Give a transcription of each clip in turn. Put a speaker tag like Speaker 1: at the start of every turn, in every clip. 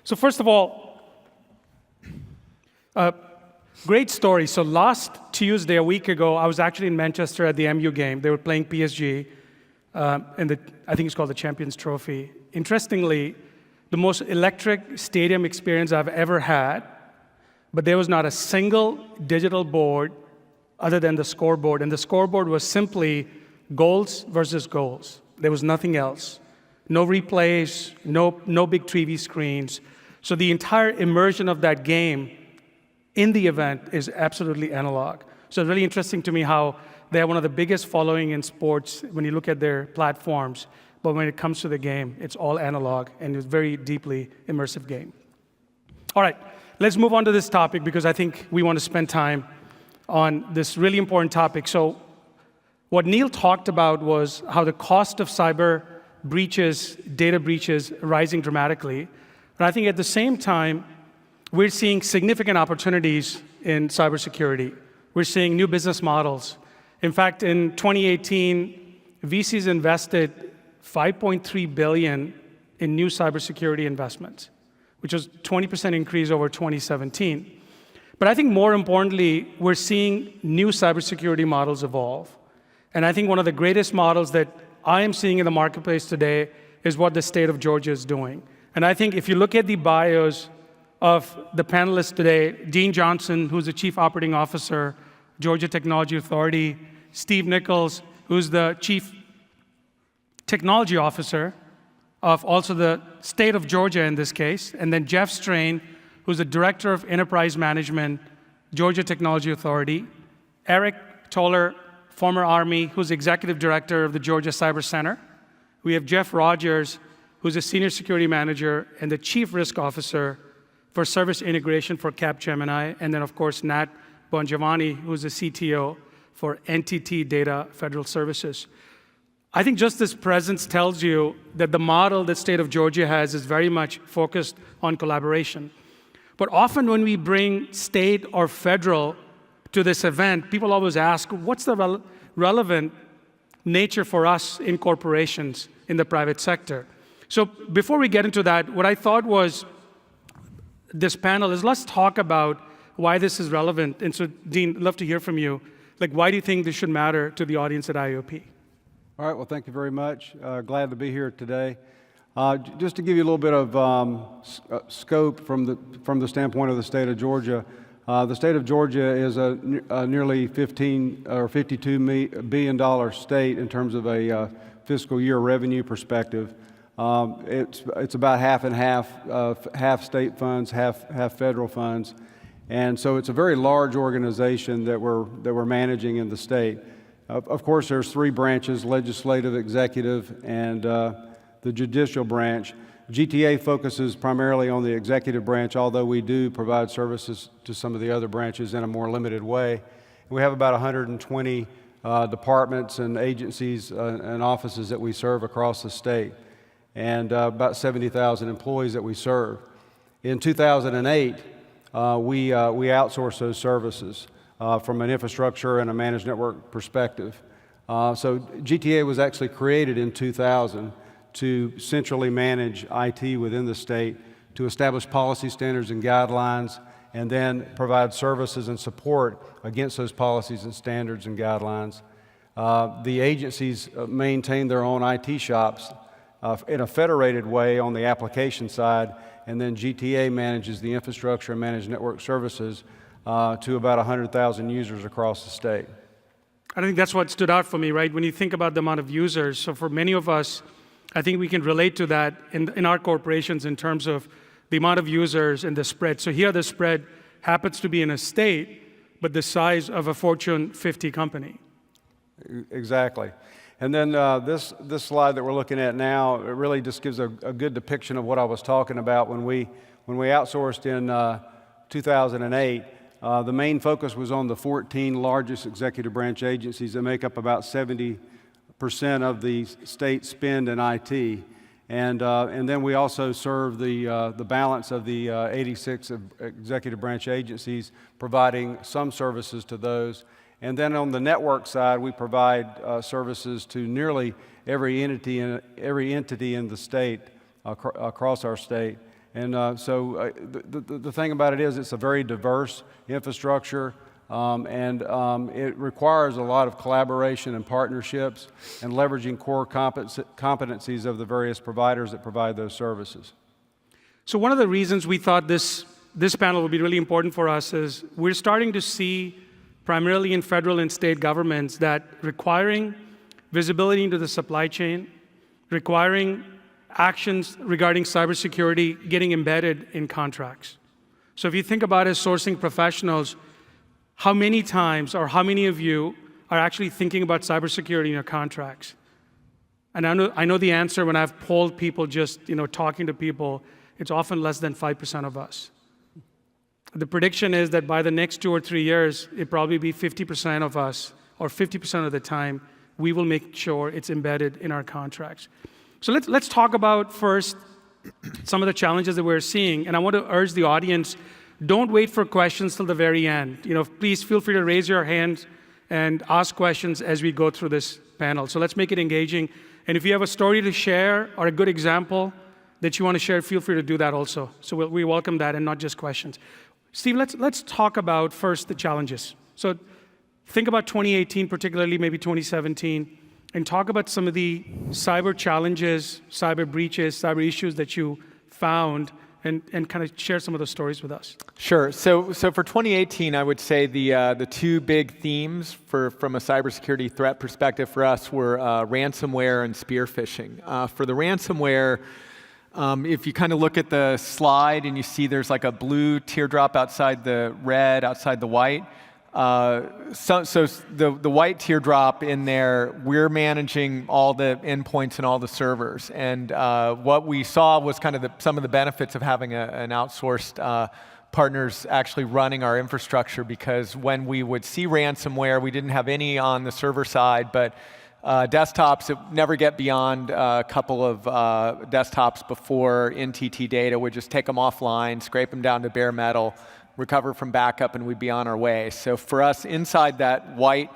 Speaker 1: So first of all, great story. So last Tuesday, a week ago, I was actually in Manchester at the MU game. They were playing PSG, and I think it's called the Champions Trophy. Interestingly, the most electric stadium experience I've ever had, but there was not a single digital board other than the scoreboard, and the scoreboard was simply goals versus goals. There was nothing else. No replays, no big TV screens. So the entire immersion of that game in the event is absolutely analog. So it's really interesting to me how they have one of the biggest following in sports when you look at their platforms, but when it comes to the game, it's all analog, and it's a very deeply immersive game. All right, let's move on to this topic because I think we want to spend time on this really important topic. So what Neil talked about was how the cost of cyber breaches, data breaches, rising dramatically. But I think at the same time, we're seeing significant opportunities in cybersecurity. We're seeing new business models. In fact, in 2018, VCs invested $5.3 billion in new cybersecurity investments, which was a 20% increase over 2017. But I think more importantly, we're seeing new cybersecurity models evolve. And I think one of the greatest models that I am seeing in the marketplace today is what the state of Georgia is doing. And I think if you look at the bios of the panelists today, Dean Johnson, who's the Chief Operating Officer, Georgia Technology Authority, Steve Nichols, who's the Chief Technology Officer of also the state of Georgia in this case, and then Jeff Strain, who's the Director of Enterprise Management, Georgia Technology Authority, Eric Toller, former Army, who's Executive Director of the Georgia Cyber Center. We have Jeff Rogers, who's a Senior Security Manager and the Chief Risk Officer for Service Integration for Capgemini, and then of course Nat Bongiovanni, who's the CTO for NTT Data Federal Services. I think just this presence tells you that the model that state of Georgia has is very much focused on collaboration. But often when we bring state or federal to this event, people always ask, what's the relevant nature for us in corporations in the private sector? So before we get into that, what I thought was this panel is let's talk about why this is relevant. And so, Dean, I'd love to hear from you. Like, why do you think this should matter to the audience at IAOP?
Speaker 2: All right, well, thank you very much. Glad to be here today. Just to give you a little bit of scope from the standpoint of the state of Georgia, the state of Georgia is a nearly $15 or $52 billion state in terms of a fiscal year revenue perspective. It's about half and half, half state funds, half federal funds, and so it's a very large organization that we're managing in the state. Of course, there's three branches: legislative, executive, and the judicial branch. GTA focuses primarily on the executive branch, although we do provide services to some of the other branches in a more limited way. We have about 120 departments and agencies and offices that we serve across the state, and about 70,000 employees that we serve. In 2008, we outsourced those services from an infrastructure and a managed network perspective. So GTA was actually created in 2000 to centrally manage IT within the state, to establish policy standards and guidelines, and then provide services and support against those policies and standards and guidelines. The agencies maintain their own IT shops in a federated way on the application side, and then GTA manages the infrastructure and managed network services to about 100,000 users across the state.
Speaker 1: I think that's what stood out for me, right? When you think about the amount of users, so for many of us, I think we can relate to that in our corporations in terms of the amount of users and the spread. So here the spread happens to be in a state, but the size of a Fortune 50 company.
Speaker 2: Exactly. And then this slide that we're looking at now, it really just gives a good depiction of what I was talking about when we outsourced in 2008. The main focus was on the 14 largest executive branch agencies that make up about 70% of the state spend in IT. And then we also serve the balance of the 86 executive branch agencies, providing some services to those. And then on the network side, we provide services to nearly every entity in the state, across our state. And the thing about it is it's a very diverse infrastructure, and it requires a lot of collaboration and partnerships and leveraging core competencies of the various providers that provide those services.
Speaker 1: So one of the reasons we thought this panel would be really important for us is we're starting to see, primarily in federal and state governments, that requiring visibility into the supply chain, requiring actions regarding cybersecurity getting embedded in contracts. So if you think about it as sourcing professionals, how many times or how many of you are actually thinking about cybersecurity in your contracts? And I know the answer when I've polled people, just talking to people, it's often less than 5% of us. The prediction is that by the next 2 or 3 years, it'll probably be 50% of us, or 50% of the time, we will make sure it's embedded in our contracts. So let's talk about first some of the challenges that we're seeing. And I want to urge the audience, don't wait for questions till the very end. Please feel free to raise your hand and ask questions as we go through this panel. So let's make it engaging. And if you have a story to share or a good example that you want to share, feel free to do that also. So we welcome that and not just questions. Steve, let's talk about first the challenges. So think about 2018, particularly maybe 2017, and talk about some of the cyber challenges, cyber breaches, cyber issues that you found, and kind of share some of those stories with us.
Speaker 3: Sure. So for 2018, I would say the two big themes from a cybersecurity threat perspective for us were ransomware and spear phishing. For the ransomware, if you kind of look at the slide and you see there's like a blue teardrop outside the red, outside the white. So the white teardrop in there, we're managing all the endpoints and all the servers. And what we saw was kind of some of the benefits of having an outsourced partners actually running our infrastructure, because when we would see ransomware, we didn't have any on the server side, but desktops that never get beyond a couple of desktops before NTT Data would just take them offline, scrape them down to bare metal, recover from backup, and we'd be on our way. So for us, inside that white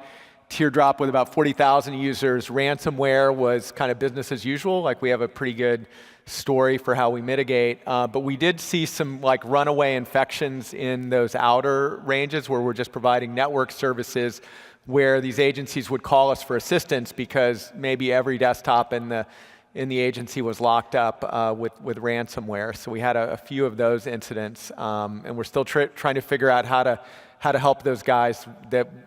Speaker 3: teardrop with about 40,000 users, ransomware was kind of business as usual. Like, we have a pretty good story for how we mitigate. But we did see some like runaway infections in those outer ranges where we're just providing network services, where these agencies would call us for assistance because maybe every desktop in the agency was locked up with ransomware. So we had a few of those incidents, and we're still trying to figure out how to help those guys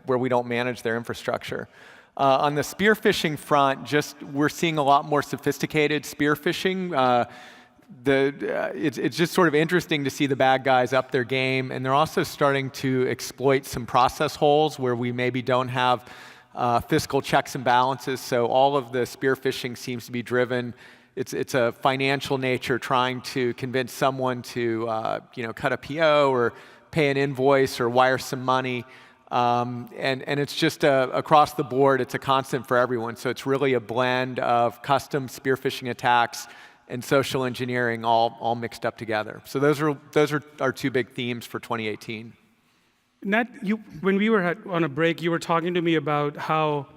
Speaker 3: where we don't manage their infrastructure. On the spear phishing front, we're seeing a lot more sophisticated spear phishing. It's just sort of interesting to see the bad guys up their game, and they're also starting to exploit some process holes where we maybe don't have fiscal checks and balances. So all of the spear phishing seems to be driven. It's a financial nature, trying to convince someone to cut a PO or pay an invoice or wire some money. And it's just across the board, it's a constant for everyone. So it's really a blend of custom spear phishing attacks and social engineering all mixed up together. So those are our two big themes for 2018.
Speaker 1: Nat, when we were on a break, you were talking to me about how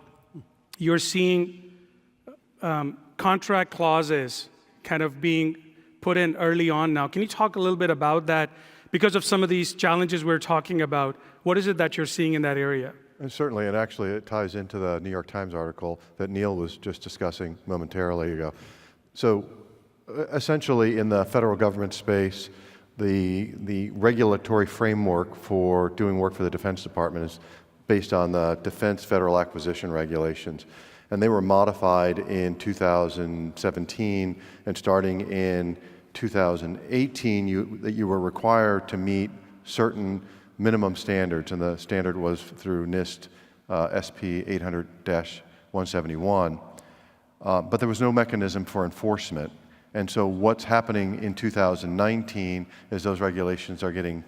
Speaker 1: you're seeing contract clauses kind of being put in early on now. Can you talk a little bit about that? Because of some of these challenges we're talking about, what is it that you're seeing in that area?
Speaker 4: And certainly, and actually it ties into the New York Times article that Neil was just discussing momentarily ago. So essentially, in the federal government space, the regulatory framework for doing work for the Defense Department is based on the Defense Federal Acquisition Regulations. And they were modified in 2017, and starting in 2018, you were required to meet certain minimum standards, and the standard was through NIST SP 800-171. But there was no mechanism for enforcement. And so what's happening in 2019 is those regulations are getting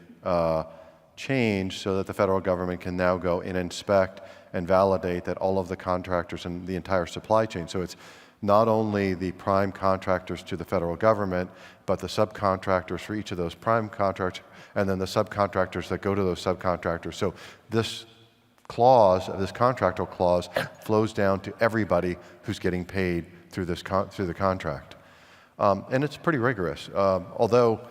Speaker 4: changed so that the federal government can now go and inspect and validate that all of the contractors and the entire supply chain. So it's not only the prime contractors to the federal government, but the subcontractors for each of those prime contractors, and then the subcontractors that go to those subcontractors. So this clause, this contractual clause, flows down to everybody who's getting paid through the contract. And it's pretty rigorous. Although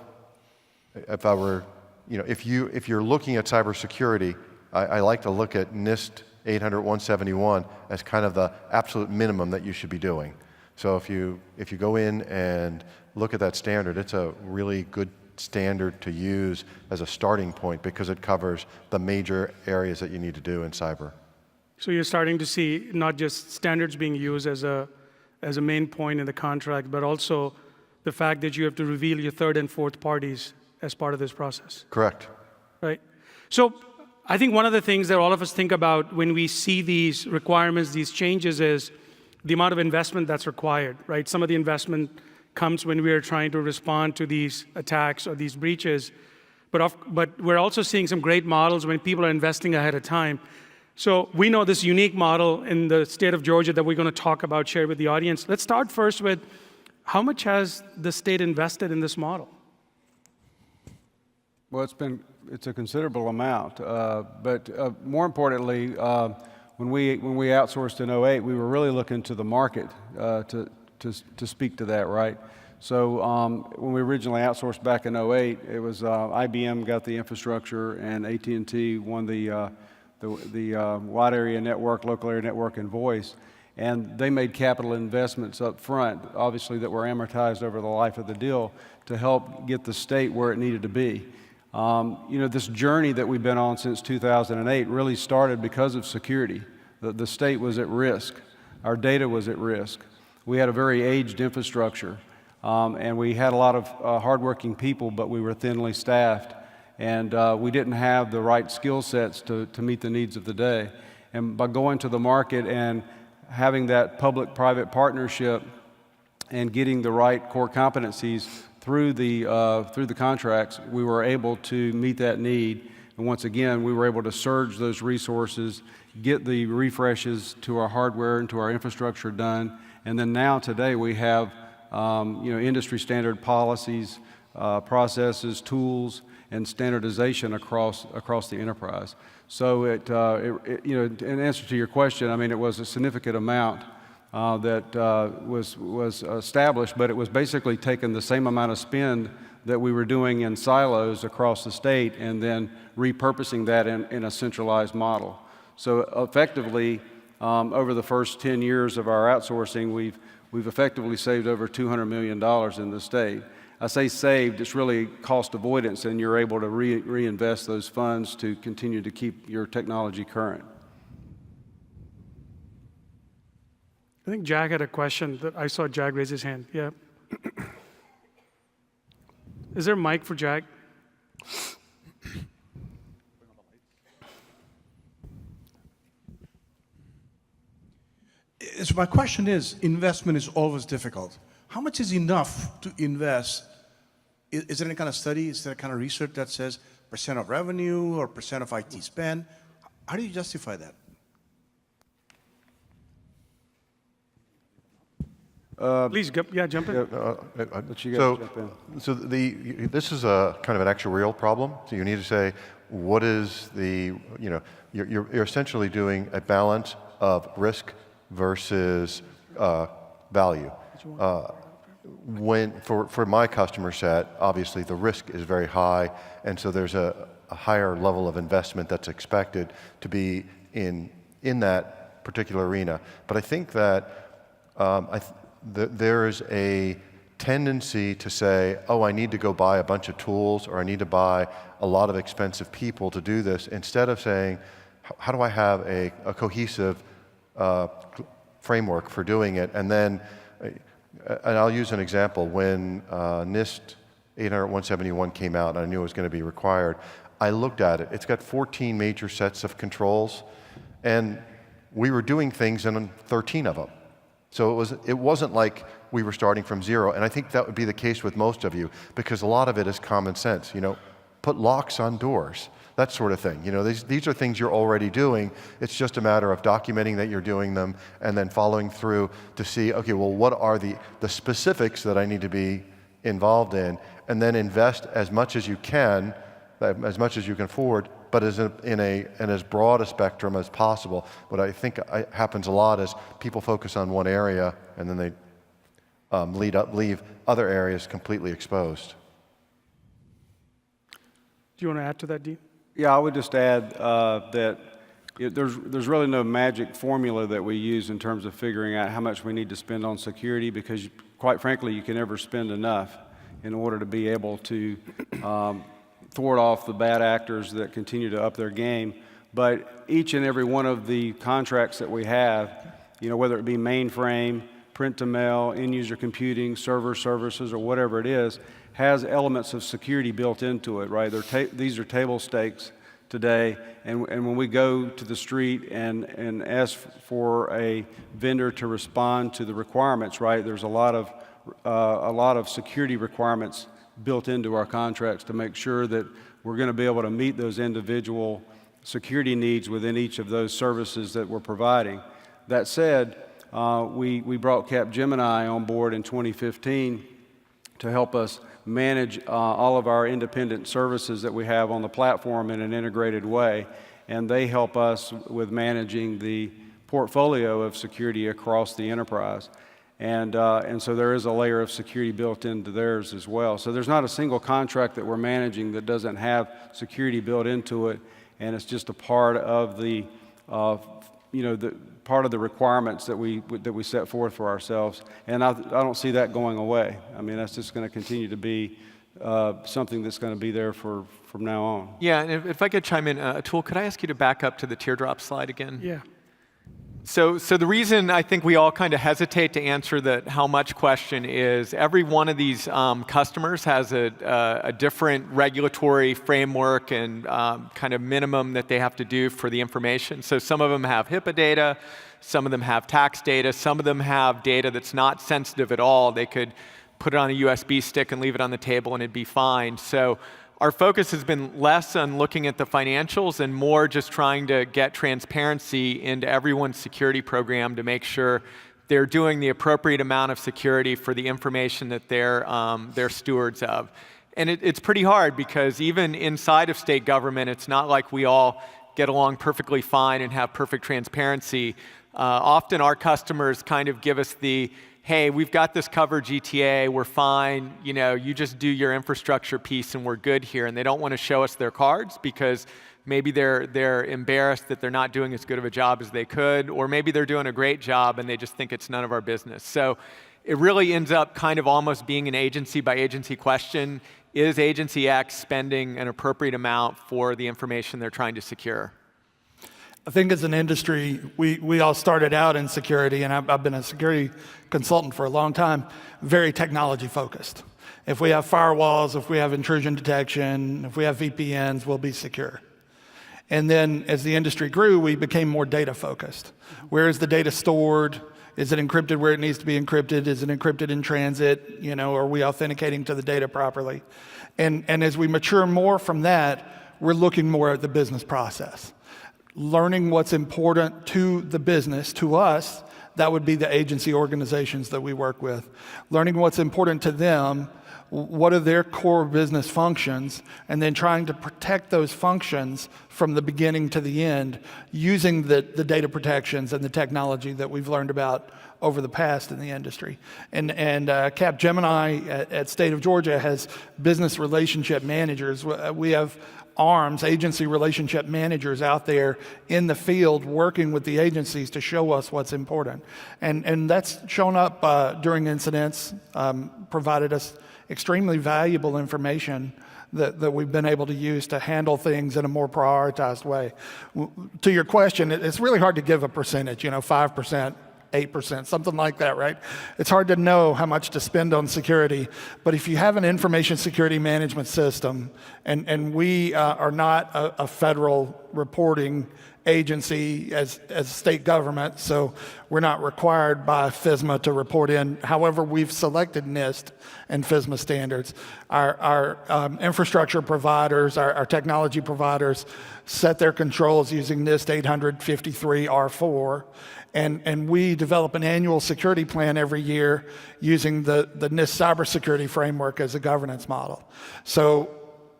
Speaker 4: if I were, if you're looking at cybersecurity, I like to look at NIST 800-171 as kind of the absolute minimum that you should be doing. So if you go in and look at that standard, it's a really good standard to use as a starting point because it covers the major areas that you need to do in cyber.
Speaker 1: So you're starting to see not just standards being used as a main point in the contract, but also the fact that you have to reveal your third and fourth parties as part of this process.
Speaker 4: Correct.
Speaker 1: Right. So I think one of the things that all of us think about when we see these requirements, these changes, is the amount of investment that's required, right? Some of the investment comes when we are trying to respond to these attacks or these breaches, but we're also seeing some great models when people are investing ahead of time. So we know this unique model in the state of Georgia that we're going to talk about, share with the audience. Let's start first with how much has the state invested in this model?
Speaker 2: Well, it's a considerable amount, but more importantly, when we outsourced in 2008, we were really looking to the market to speak to that, right? So when we originally outsourced back in 2008, it was IBM got the infrastructure and AT&T won the wide area network, local area network, and voice. And they made capital investments up front, obviously, that were amortized over the life of the deal to help get the state where it needed to be. This journey that we've been on since 2008 really started because of security. The state was at risk. Our data was at risk. We had a very aged infrastructure, and we had a lot of hardworking people, but we were thinly staffed, and we didn't have the right skill sets to meet the needs of the day. And by going to the market and having that public-private partnership and getting the right core competencies through the contracts, we were able to meet that need. And once again, we were able to surge those resources, get the refreshes to our hardware and to our infrastructure done. And then now today we have industry standard policies, processes, tools, and standardization across the enterprise. So in answer to your question, I mean, it was a significant amount that was established, but it was basically taking the same amount of spend that we were doing in silos across the state and then repurposing that in a centralized model. So effectively, over the first 10 years of our outsourcing, we've effectively saved over $200 million in the state. I say saved, it's really cost avoidance, and you're able to reinvest those funds to continue to keep your technology current.
Speaker 1: I think Jack had a question. I saw Jack raise his hand. Yeah. Is there a mic for Jack?
Speaker 5: So my question is, investment is always difficult. How much is enough to invest? Is there any kind of study, is there kind of research that says % of revenue or % of IT spend? How do you justify that?
Speaker 1: Please, jump in.
Speaker 2: I'll let you guys jump in.
Speaker 4: So this is a kind of an actuarial problem. So you need to say, what is you're essentially doing a balance of risk versus value. For my customer set, obviously the risk is very high, and so there's a higher level of investment that's expected to be in that particular arena. But I think that there is a tendency to say, oh, I need to go buy a bunch of tools, or I need to buy a lot of expensive people to do this, instead of saying, how do I have a cohesive framework for doing it? And then, and I'll use an example. When NIST 800-171 came out, and I knew it was going to be required, I looked at it. It's got 14 major sets of controls, and we were doing things in 13 of them. So it wasn't like we were starting from zero, and I think that would be the case with most of you, because a lot of it is common sense. Put locks on doors, that sort of thing. These are things you're already doing. It's just a matter of documenting that you're doing them and then following through to see, okay, well, what are the specifics that I need to be involved in, and then invest as much as you can, as much as you can afford, but in as broad a spectrum as possible. What I think happens a lot is people focus on one area and then they leave other areas completely exposed.
Speaker 1: you want to add to that, Dean?
Speaker 2: Yeah, I would just add that there's really no magic formula that we use in terms of figuring out how much we need to spend on security, because quite frankly, you can never spend enough in order to be able to thwart off the bad actors that continue to up their game. But each and every one of the contracts that we have, whether it be mainframe, print to mail, end-user computing, server services, or whatever it is, has elements of security built into it, right? These are table stakes today, and when we go to the street and ask for a vendor to respond to the requirements, right, there's a lot of security requirements built into our contracts to make sure that we're going to be able to meet those individual security needs within each of those services that we're providing. That said, we brought Capgemini on board in 2015 to help us manage all of our independent services that we have on the platform in an integrated way, and they help us with managing the portfolio of security across the enterprise. And so there is a layer of security built into theirs as well. So there's not a single contract that we're managing that doesn't have security built into it, and it's just a part of the part of the requirements that we set forth for ourselves. And I don't see that going away. I mean, that's just going to continue to be something that's going to be there from now on.
Speaker 3: Yeah, and if I could chime in, Atul, could I ask you to back up to the teardrop slide again?
Speaker 1: Yeah.
Speaker 3: So the reason I think we all kind of hesitate to answer that how much question is every one of these customers has a different regulatory framework and kind of minimum that they have to do for the information. So some of them have HIPAA data, some of them have tax data, some of them have data that's not sensitive at all. They could put it on a USB stick and leave it on the table and it'd be fine. So our focus has been less on looking at the financials and more just trying to get transparency into everyone's security program to make sure they're doing the appropriate amount of security for the information that they're stewards of. And it's pretty hard because even inside of state government, it's not like we all get along perfectly fine and have perfect transparency. Often our customers kind of give us the, hey, we've got this covered GTA, we're fine, you just do your infrastructure piece and we're good here. And they don't want to show us their cards because maybe they're embarrassed that they're not doing as good of a job as they could, or maybe they're doing a great job and they just think it's none of our business. So it really ends up kind of almost being an agency by agency question. Is agency X spending an appropriate amount for the information they're trying to secure?
Speaker 6: I think as an industry, we all started out in security, and I've been a security consultant for a long time, very technology focused. If we have firewalls, if we have intrusion detection, if we have VPNs, we'll be secure. And then as the industry grew, we became more data focused. Where is the data stored? Is it encrypted where it needs to be encrypted? Is it encrypted in transit? Are we authenticating to the data properly? And as we mature more from that, we're looking more at the business process. Learning what's important to the business, to us, that would be the agency organizations that we work with. Learning what's important to them, what are their core business functions, and then trying to protect those functions from the beginning to the end using the data protections and the technology that we've learned about over the past in the industry. And Capgemini at State of Georgia has business relationship managers. We have ARMs, agency relationship managers out there in the field working with the agencies to show us what's important. And that's shown up during incidents, provided us extremely valuable information that we've been able to use to handle things in a more prioritized way. To your question, it's really hard to give a percentage, 5%. 8%, something like that, right? It's hard to know how much to spend on security, but if you have an information security management system, and we are not a federal reporting agency as state government, so we're not required by FISMA to report in. However, we've selected NIST and FISMA standards. Our infrastructure providers, our technology providers set their controls using NIST 853R4, and we develop an annual security plan every year using the NIST Cybersecurity framework as a governance model. So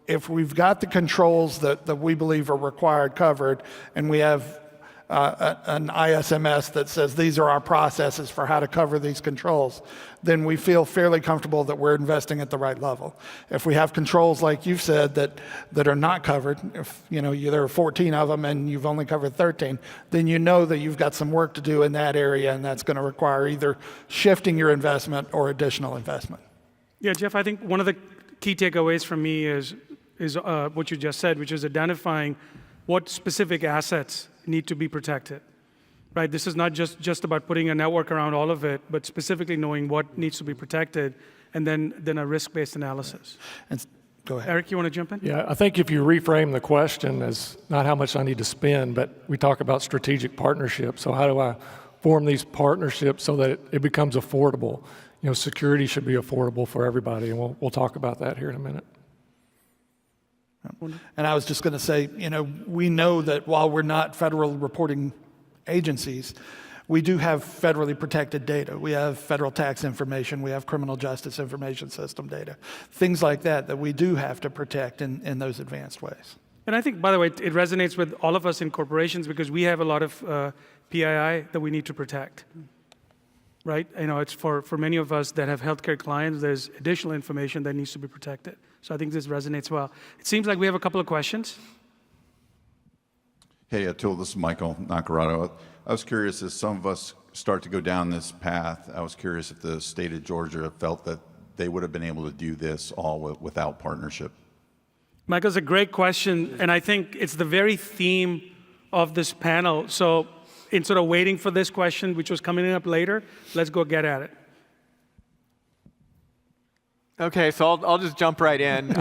Speaker 6: if we've got the controls that we believe are required covered, and we have an ISMS that says these are our processes for how to cover these controls, then we feel fairly comfortable that we're investing at the right level. If we have controls, like you've said, that are not covered, if there are 14 of them and you've only covered 13, then you know that you've got some work to do in that area, and that's going to require either shifting your investment or additional investment.
Speaker 1: Yeah, Jeff, I think one of the key takeaways from me is what you just said, which is identifying what specific assets need to be protected, right? This is not just about putting a network around all of it, but specifically knowing what needs to be protected, and then a risk-based analysis.
Speaker 6: And go ahead.
Speaker 1: Eric, you want to jump in?
Speaker 7: Yeah, I think if you reframe the question as not how much I need to spend, but we talk about strategic partnerships. So how do I form these partnerships so that it becomes affordable? Security should be affordable for everybody, and we'll talk about that here in a minute.
Speaker 6: And I was just going to say, we know that while we're not federal reporting agencies, we do have federally protected data. We have federal tax information. We have criminal justice information system data. Things like that we do have to protect in those advanced ways.
Speaker 1: And I think, by the way, it resonates with all of us in corporations because we have a lot of PII that we need to protect, right? It's for many of us that have healthcare clients, there's additional information that needs to be protected. So I think this resonates well. It seems like we have a couple of questions.
Speaker 8: Hey, Atul, this is Michael Nacarado. I was curious, as some of us start to go down this path, I was curious if the state of Georgia felt that they would have been able to do this all without partnership.
Speaker 1: Michael, it's a great question, and I think it's the very theme of this panel. So instead of waiting for this question, which was coming up later, let's go get at it.
Speaker 3: Okay, so I'll just jump right in.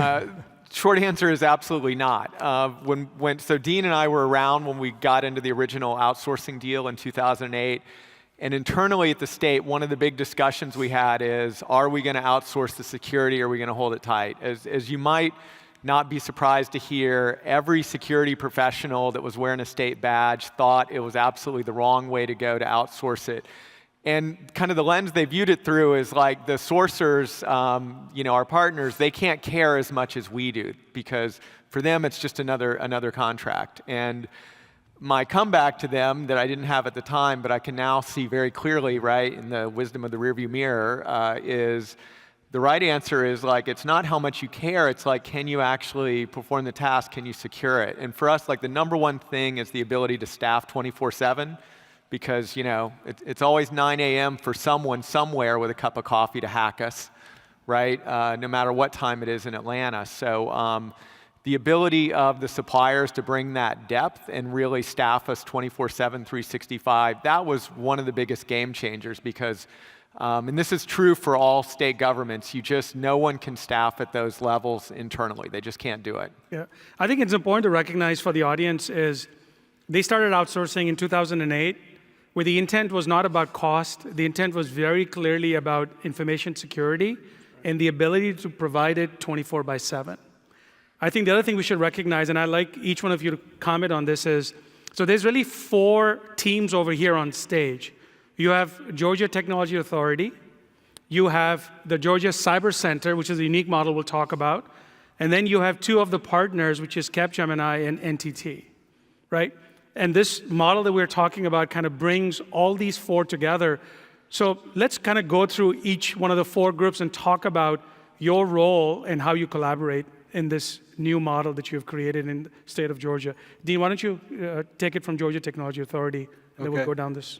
Speaker 3: Short answer is absolutely not. So Dean and I were around when we got into the original outsourcing deal in 2008. And internally at the state, one of the big discussions we had is, are we going to outsource the security, or are we going to hold it tight? As you might not be surprised to hear, every security professional that was wearing a state badge thought it was absolutely the wrong way to go to outsource it. And kind of the lens they viewed it through is like the sourcers, our partners, they can't care as much as we do, because for them it's just another contract. And my comeback to them that I didn't have at the time, but I can now see very clearly, right, in the wisdom of the rearview mirror, is the right answer is like, it's not how much you care, it's like, can you actually perform the task, can you secure it? And for us, like the number one thing is the ability to staff 24/7. Because it's always 9 a.m. for someone somewhere with a cup of coffee to hack us, right? No matter what time it is in Atlanta. So the ability of the suppliers to bring that depth and really staff us 24/7, 365, that was one of the biggest game changers because, and this is true for all state governments, no one can staff at those levels internally. They just can't do it.
Speaker 1: Yeah, I think it's important to recognize for the audience is they started outsourcing in 2008. Where the intent was not about cost, the intent was very clearly about information security and the ability to provide it 24/7. I think the other thing we should recognize, and I'd like each one of you to comment on this, is, so there's really 4 teams over here on stage. You have Georgia Technology Authority, you have the Georgia Cyber Center, which is a unique model we'll talk about, and then you have 2 of the partners, which is Capgemini and NTT, right? And this model that we're talking about kind of brings all these 4 together. So let's kind of go through each one of the 4 groups and talk about your role and how you collaborate in this new model that you've created in the state of Georgia. Dean, why don't you take it from Georgia Technology Authority, and then we'll go down this.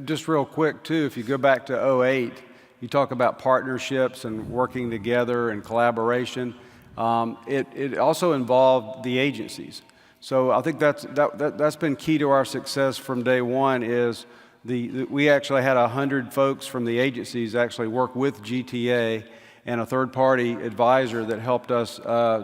Speaker 2: Just real quick, too, if you go back to 2008, you talk about partnerships and working together and collaboration. It also involved the agencies. So I think that's been key to our success from day one is we actually had 100 folks from the agencies actually work with GTA and a third-party advisor that helped us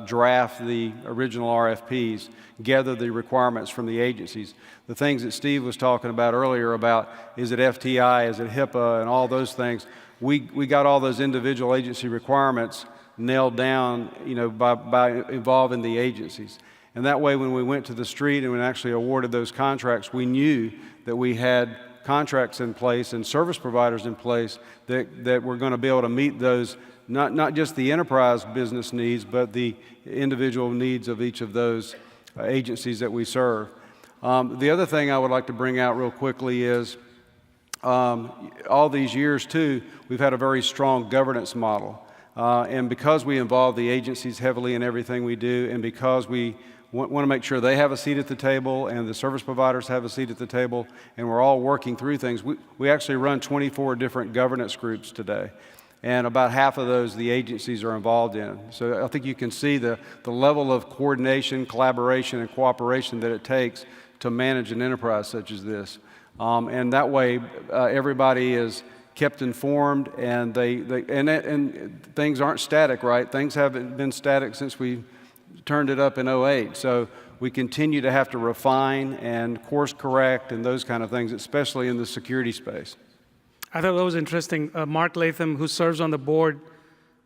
Speaker 2: draft the original RFPs, gather the requirements from the agencies. The things that Steve was talking about earlier about is it FTI, is it HIPAA, and all those things, we got all those individual agency requirements nailed down, by involving the agencies. And that way, when we went to the street and we actually awarded those contracts, we knew that we had contracts in place and service providers in place that were going to be able to meet those, not just the enterprise business needs, but the individual needs of each of those agencies that we serve. The other thing I would like to bring out real quickly is all these years, too, we've had a very strong governance model. And because we involve the agencies heavily in everything we do, and because we want to make sure they have a seat at the table and the service providers have a seat at the table, and we're all working through things, we actually run 24 different governance groups today. And about half of those the agencies are involved in. So I think you can see the level of coordination, collaboration, and cooperation that it takes to manage an enterprise such as this. And that way, everybody is kept informed, and and things aren't static, right? Things haven't been static since we turned it up in 2008. So we continue to have to refine and course correct and those kind of things, especially in the security space.
Speaker 1: I thought that was interesting. Mark Latham, who serves on the board,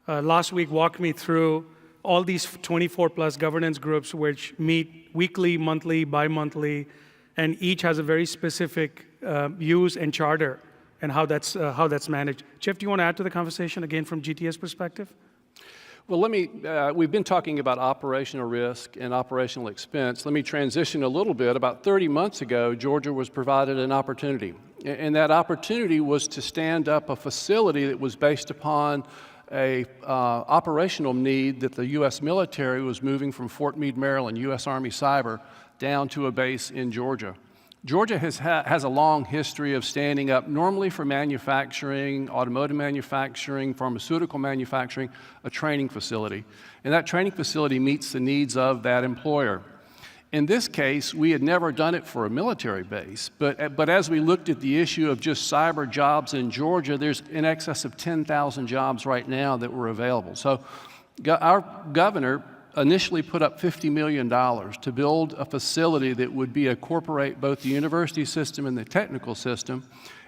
Speaker 1: last week walked me through all these 24-plus governance groups which meet weekly, monthly, bi-monthly, and each has a very specific use and charter and how that's managed. Jeff, do you want to add to the conversation again from GTS perspective?
Speaker 9: Well, we've been talking about operational risk and operational expense. Let me transition a little bit. About 30 months ago, Georgia was provided an opportunity. And that opportunity was to stand up a facility that was based upon a operational need that the U.S. military was moving from Fort Meade, Maryland, U.S. Army Cyber, down to a base in Georgia. Georgia has a long history of standing up, normally for manufacturing, automotive manufacturing, pharmaceutical manufacturing, a training facility. And that training facility meets the needs of that employer. In this case, we had never done it for a military base, but as we looked at the issue of just cyber jobs in Georgia, there's in excess of 10,000 jobs right now that were available. So our governor initially put up $50 million to build a facility that would incorporate both the university system and the technical system,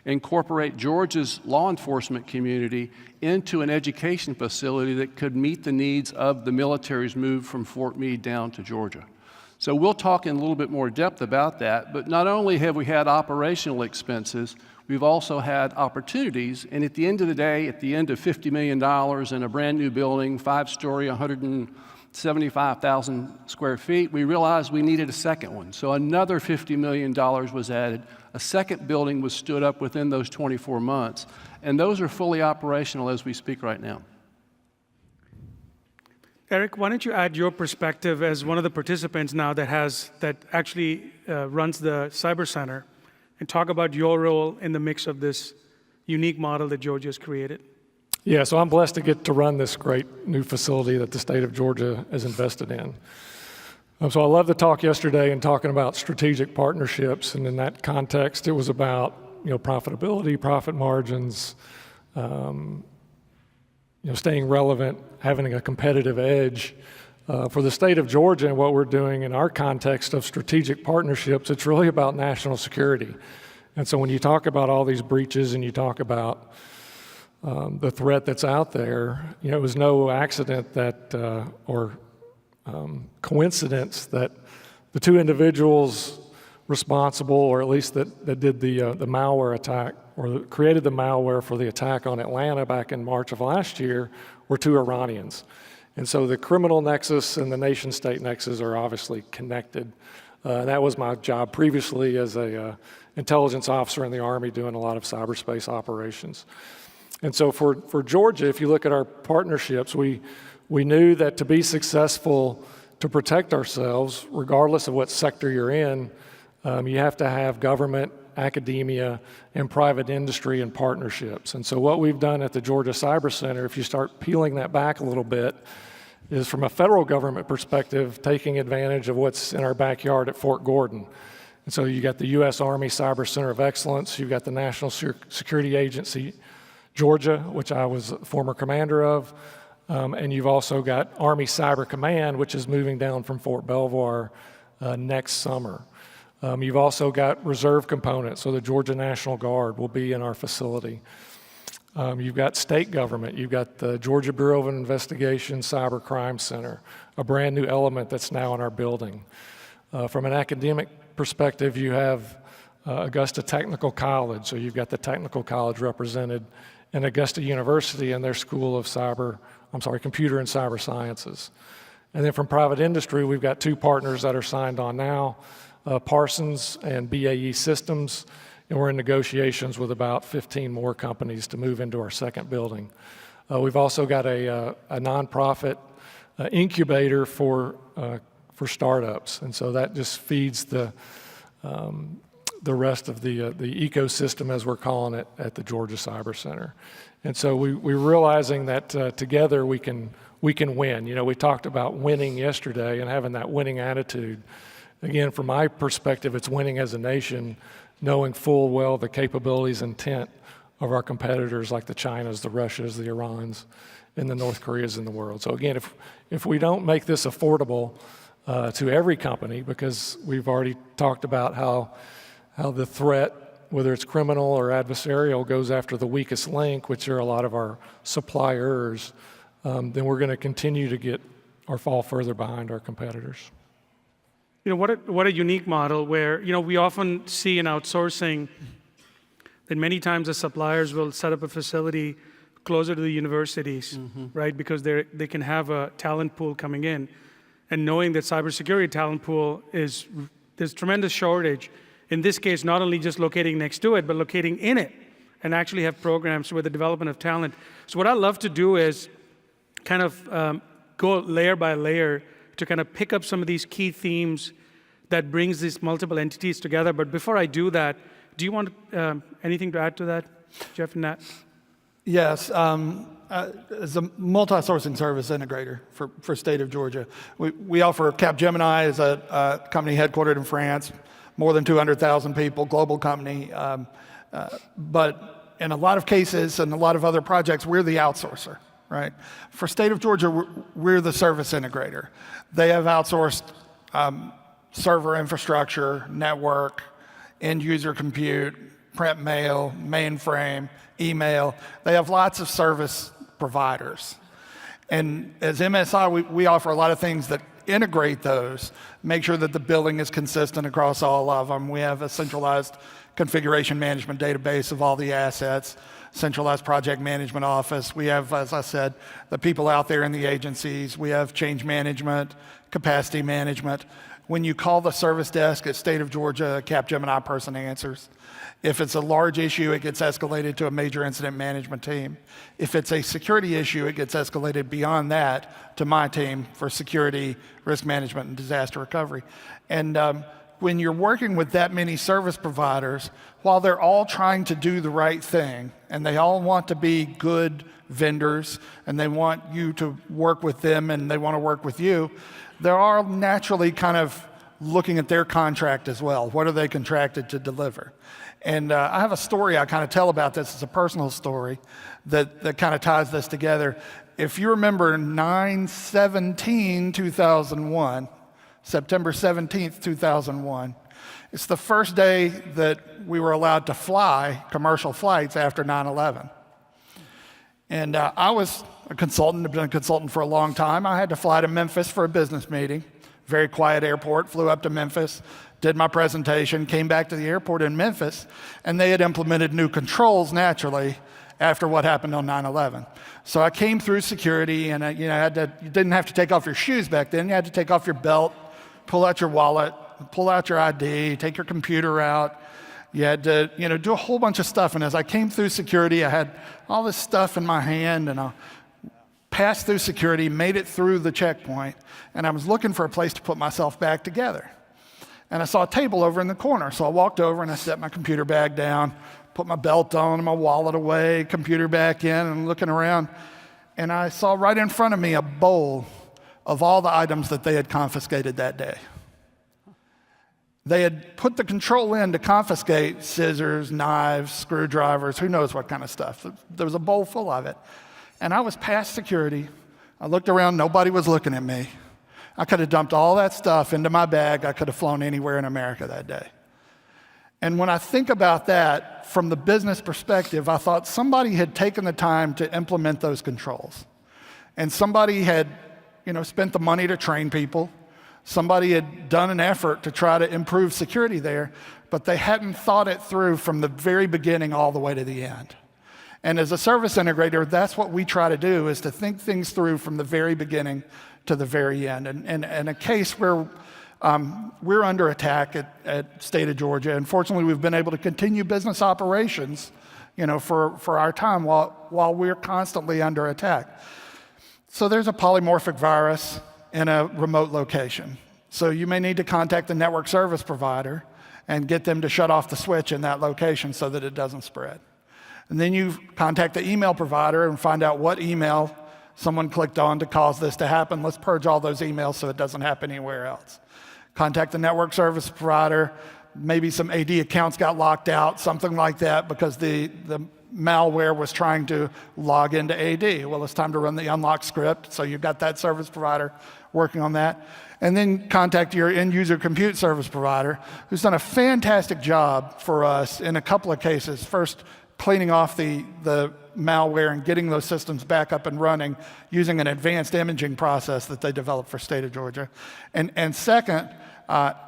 Speaker 9: incorporate Georgia's law enforcement community into an education facility that could meet the needs of the military's move from Fort Meade down to Georgia. So we'll talk in a little bit more depth about that, but not only have we had operational expenses, we've also had opportunities, and at the end of the day, at the end of $50 million in a brand new building, 5-story, 175,000 square feet, we realized we needed a second one. So another $50 million was added. A second building was stood up within those 24 months, and those are fully operational as we speak right now.
Speaker 1: Eric, why don't you add your perspective as one of the participants now that actually runs the Cyber Center, and talk about your role in the mix of this unique model that Georgia's created.
Speaker 7: Yeah, so I'm blessed to get to run this great new facility that the state of Georgia has invested in. So I love the talk yesterday and talking about strategic partnerships, and in that context, it was about profitability, profit margins, staying relevant, having a competitive edge. For the state of Georgia and what we're doing in our context of strategic partnerships, it's really about national security. And so when you talk about all these breaches and you talk about the threat that's out there, it was no accident that, or coincidence that the two individuals responsible, or at least that did the malware attack, or created the malware for the attack on Atlanta back in March of last year, were two Iranians. And so the criminal nexus and the nation-state nexus are obviously connected. That was my job previously as a intelligence officer in the Army doing a lot of cyberspace operations. And so for Georgia, if you look at our partnerships, we knew that to be successful, to protect ourselves, regardless of what sector you're in, you have to have government, academia, and private industry and partnerships. And so what we've done at the Georgia Cyber Center, if you start peeling that back a little bit, is from a federal government perspective, taking advantage of what's in our backyard at Fort Gordon. And so you got the U.S. Army Cyber Center of Excellence, you've got the National Security Agency, Georgia, which I was a former commander of, and you've also got Army Cyber Command, which is moving down from Fort Belvoir next summer. You've also got reserve components, so the Georgia National Guard will be in our facility. You've got state government. You've got the Georgia Bureau of Investigation Cyber Crime Center, a brand new element that's now in our building. From an academic perspective, you have Augusta Technical College, so you've got the Technical College represented in Augusta University and their School of Computer and Cyber Sciences. And then from private industry, we've got two partners that are signed on now, Parsons and BAE Systems, and we're in negotiations with about 15 more companies to move into our second building. We've also got a nonprofit incubator for startups, and so that just feeds the rest of the ecosystem, as we're calling it, at the Georgia Cyber Center. And so we're realizing that together we can win. You know, we talked about winning yesterday and having that winning attitude. Again, from my perspective, it's winning as a nation, knowing full well the capabilities and intent of our competitors like the Chinas, the Russias, the Irans, and the North Koreas in the world. So again, if we don't make this affordable to every company, because we've already talked about how the threat, whether it's criminal or adversarial, goes after the weakest link, which are a lot of our suppliers, then we're going to continue to get or fall further behind our competitors.
Speaker 1: You know, what a unique model where, you know, we often see in outsourcing that many times the suppliers will set up a facility closer to the universities, right? Because they can have a talent pool coming in. And knowing that cybersecurity talent pool there's tremendous shortage. In this case, not only just locating next to it, but locating in it and actually have programs with the development of talent. So what I love to do is kind of go layer by layer to kind of pick up some of these key themes that brings these multiple entities together. But before I do that, do you want anything to add to that, Jeff and Nat?
Speaker 6: Yes. As a multi-sourcing service integrator for state of Georgia, we offer Capgemini as a company headquartered in France, more than 200,000 people, global company. But in a lot of cases and a lot of other projects, we're the outsourcer, right? For state of Georgia, we're the service integrator. They have outsourced server infrastructure, network, end user compute, print mail, mainframe, email. They have lots of service providers. And as MSI, we offer a lot of things that integrate those, make sure that the billing is consistent across all of them. We have a centralized configuration management database of all the assets, centralized project management office. We have, as I said, the people out there in the agencies. We have change management, capacity management. When you call the service desk at State of Georgia, a Capgemini person answers. If it's a large issue, it gets escalated to a major incident management team. If it's a security issue, it gets escalated beyond that to my team for security, risk management, and disaster recovery. And when you're working with that many service providers, while they're all trying to do the right thing, and they all want to be good vendors, and they want you to work with them, and they want to work with you, they're all naturally kind of looking at their contract as well. What are they contracted to deliver? And I have a story I kind of tell about this. It's a personal story that kind of ties this together. If you remember 9/17/2001, September 17th, 2001, it's the first day that we were allowed to fly commercial flights after 9/11. And I was a consultant, I've been a consultant for a long time. I had to fly to Memphis for a business meeting. Very quiet airport, flew up to Memphis, did my presentation, came back to the airport in Memphis, and they had implemented new controls naturally after what happened on 9/11. So I came through security, and you didn't have to take off your shoes back then. You had to take off your belt, pull out your wallet, pull out your ID, take your computer out. You had to do a whole bunch of stuff. And as I came through security, I had all this stuff in my hand, and I passed through security, made it through the checkpoint, and I was looking for a place to put myself back together. And I saw a table over in the corner. So I walked over and I set my computer bag down, put my belt on, my wallet away, computer back in, and I'm looking around. And I saw right in front of me a bowl of all the items that they had confiscated that day. They had put the control in to confiscate scissors, knives, screwdrivers, who knows what kind of stuff. There was a bowl full of it. And I was past security. I looked around, nobody was looking at me. I could have dumped all that stuff into my bag. I could have flown anywhere in America that day. And when I think about that from the business perspective, I thought somebody had taken the time to implement those controls. And somebody had, spent the money to train people. Somebody had done an effort to try to improve security there, but they hadn't thought it through from the very beginning all the way to the end. And as a service integrator, that's what we try to do, is to think things through from the very beginning to the very end. And in a case where We're under attack at State of Georgia, and fortunately we've been able to continue business operations, for our time while we're constantly under attack. So there's a polymorphic virus in a remote location. So you may need to contact the network service provider and get them to shut off the switch in that location so that it doesn't spread. And then you contact the email provider and find out what email someone clicked on to cause this to happen. Let's purge all those emails so it doesn't happen anywhere else. Contact the network service provider. Maybe some AD accounts got locked out, something like that, because the malware was trying to log into AD. Well, it's time to run the unlock script, so you've got that service provider working on that. And then contact your end user compute service provider, who's done a fantastic job for us in a couple of cases. First, cleaning off the malware and getting those systems back up and running using an advanced imaging process that they developed for State of Georgia. And second,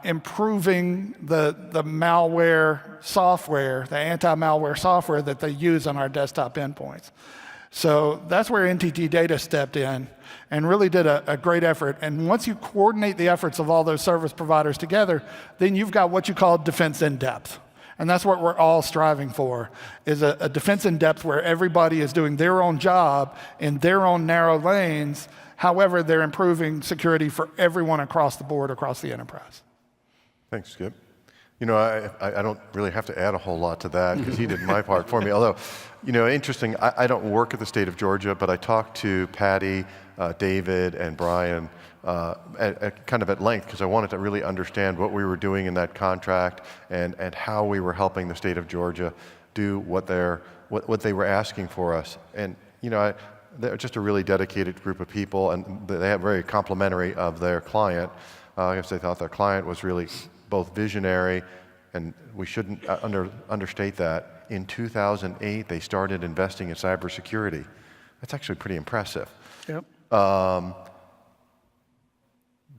Speaker 6: improving the malware software, the anti-malware software that they use on our desktop endpoints. So that's where NTT Data stepped in and really did a great effort. And once you coordinate the efforts of all those service providers together, then you've got what you call defense in depth. And that's what we're all striving for, is a defense in depth where everybody is doing their own job in their own narrow lanes. However, they're improving security for everyone across the board, across the enterprise.
Speaker 4: Thanks, Skip. I don't really have to add a whole lot to that because he did my part for me. Although, interesting, I don't work at the State of Georgia, but I talked to Patty, David, and Brian kind of at length because I wanted to really understand what we were doing in that contract and how we were helping the State of Georgia do what they were asking for us. And, they're just a really dedicated group of people, and they have very complimentary of their client. I guess they thought their client was really both visionary, and we shouldn't understate that. In 2008, they started investing in cybersecurity. That's actually pretty impressive.
Speaker 1: Yep.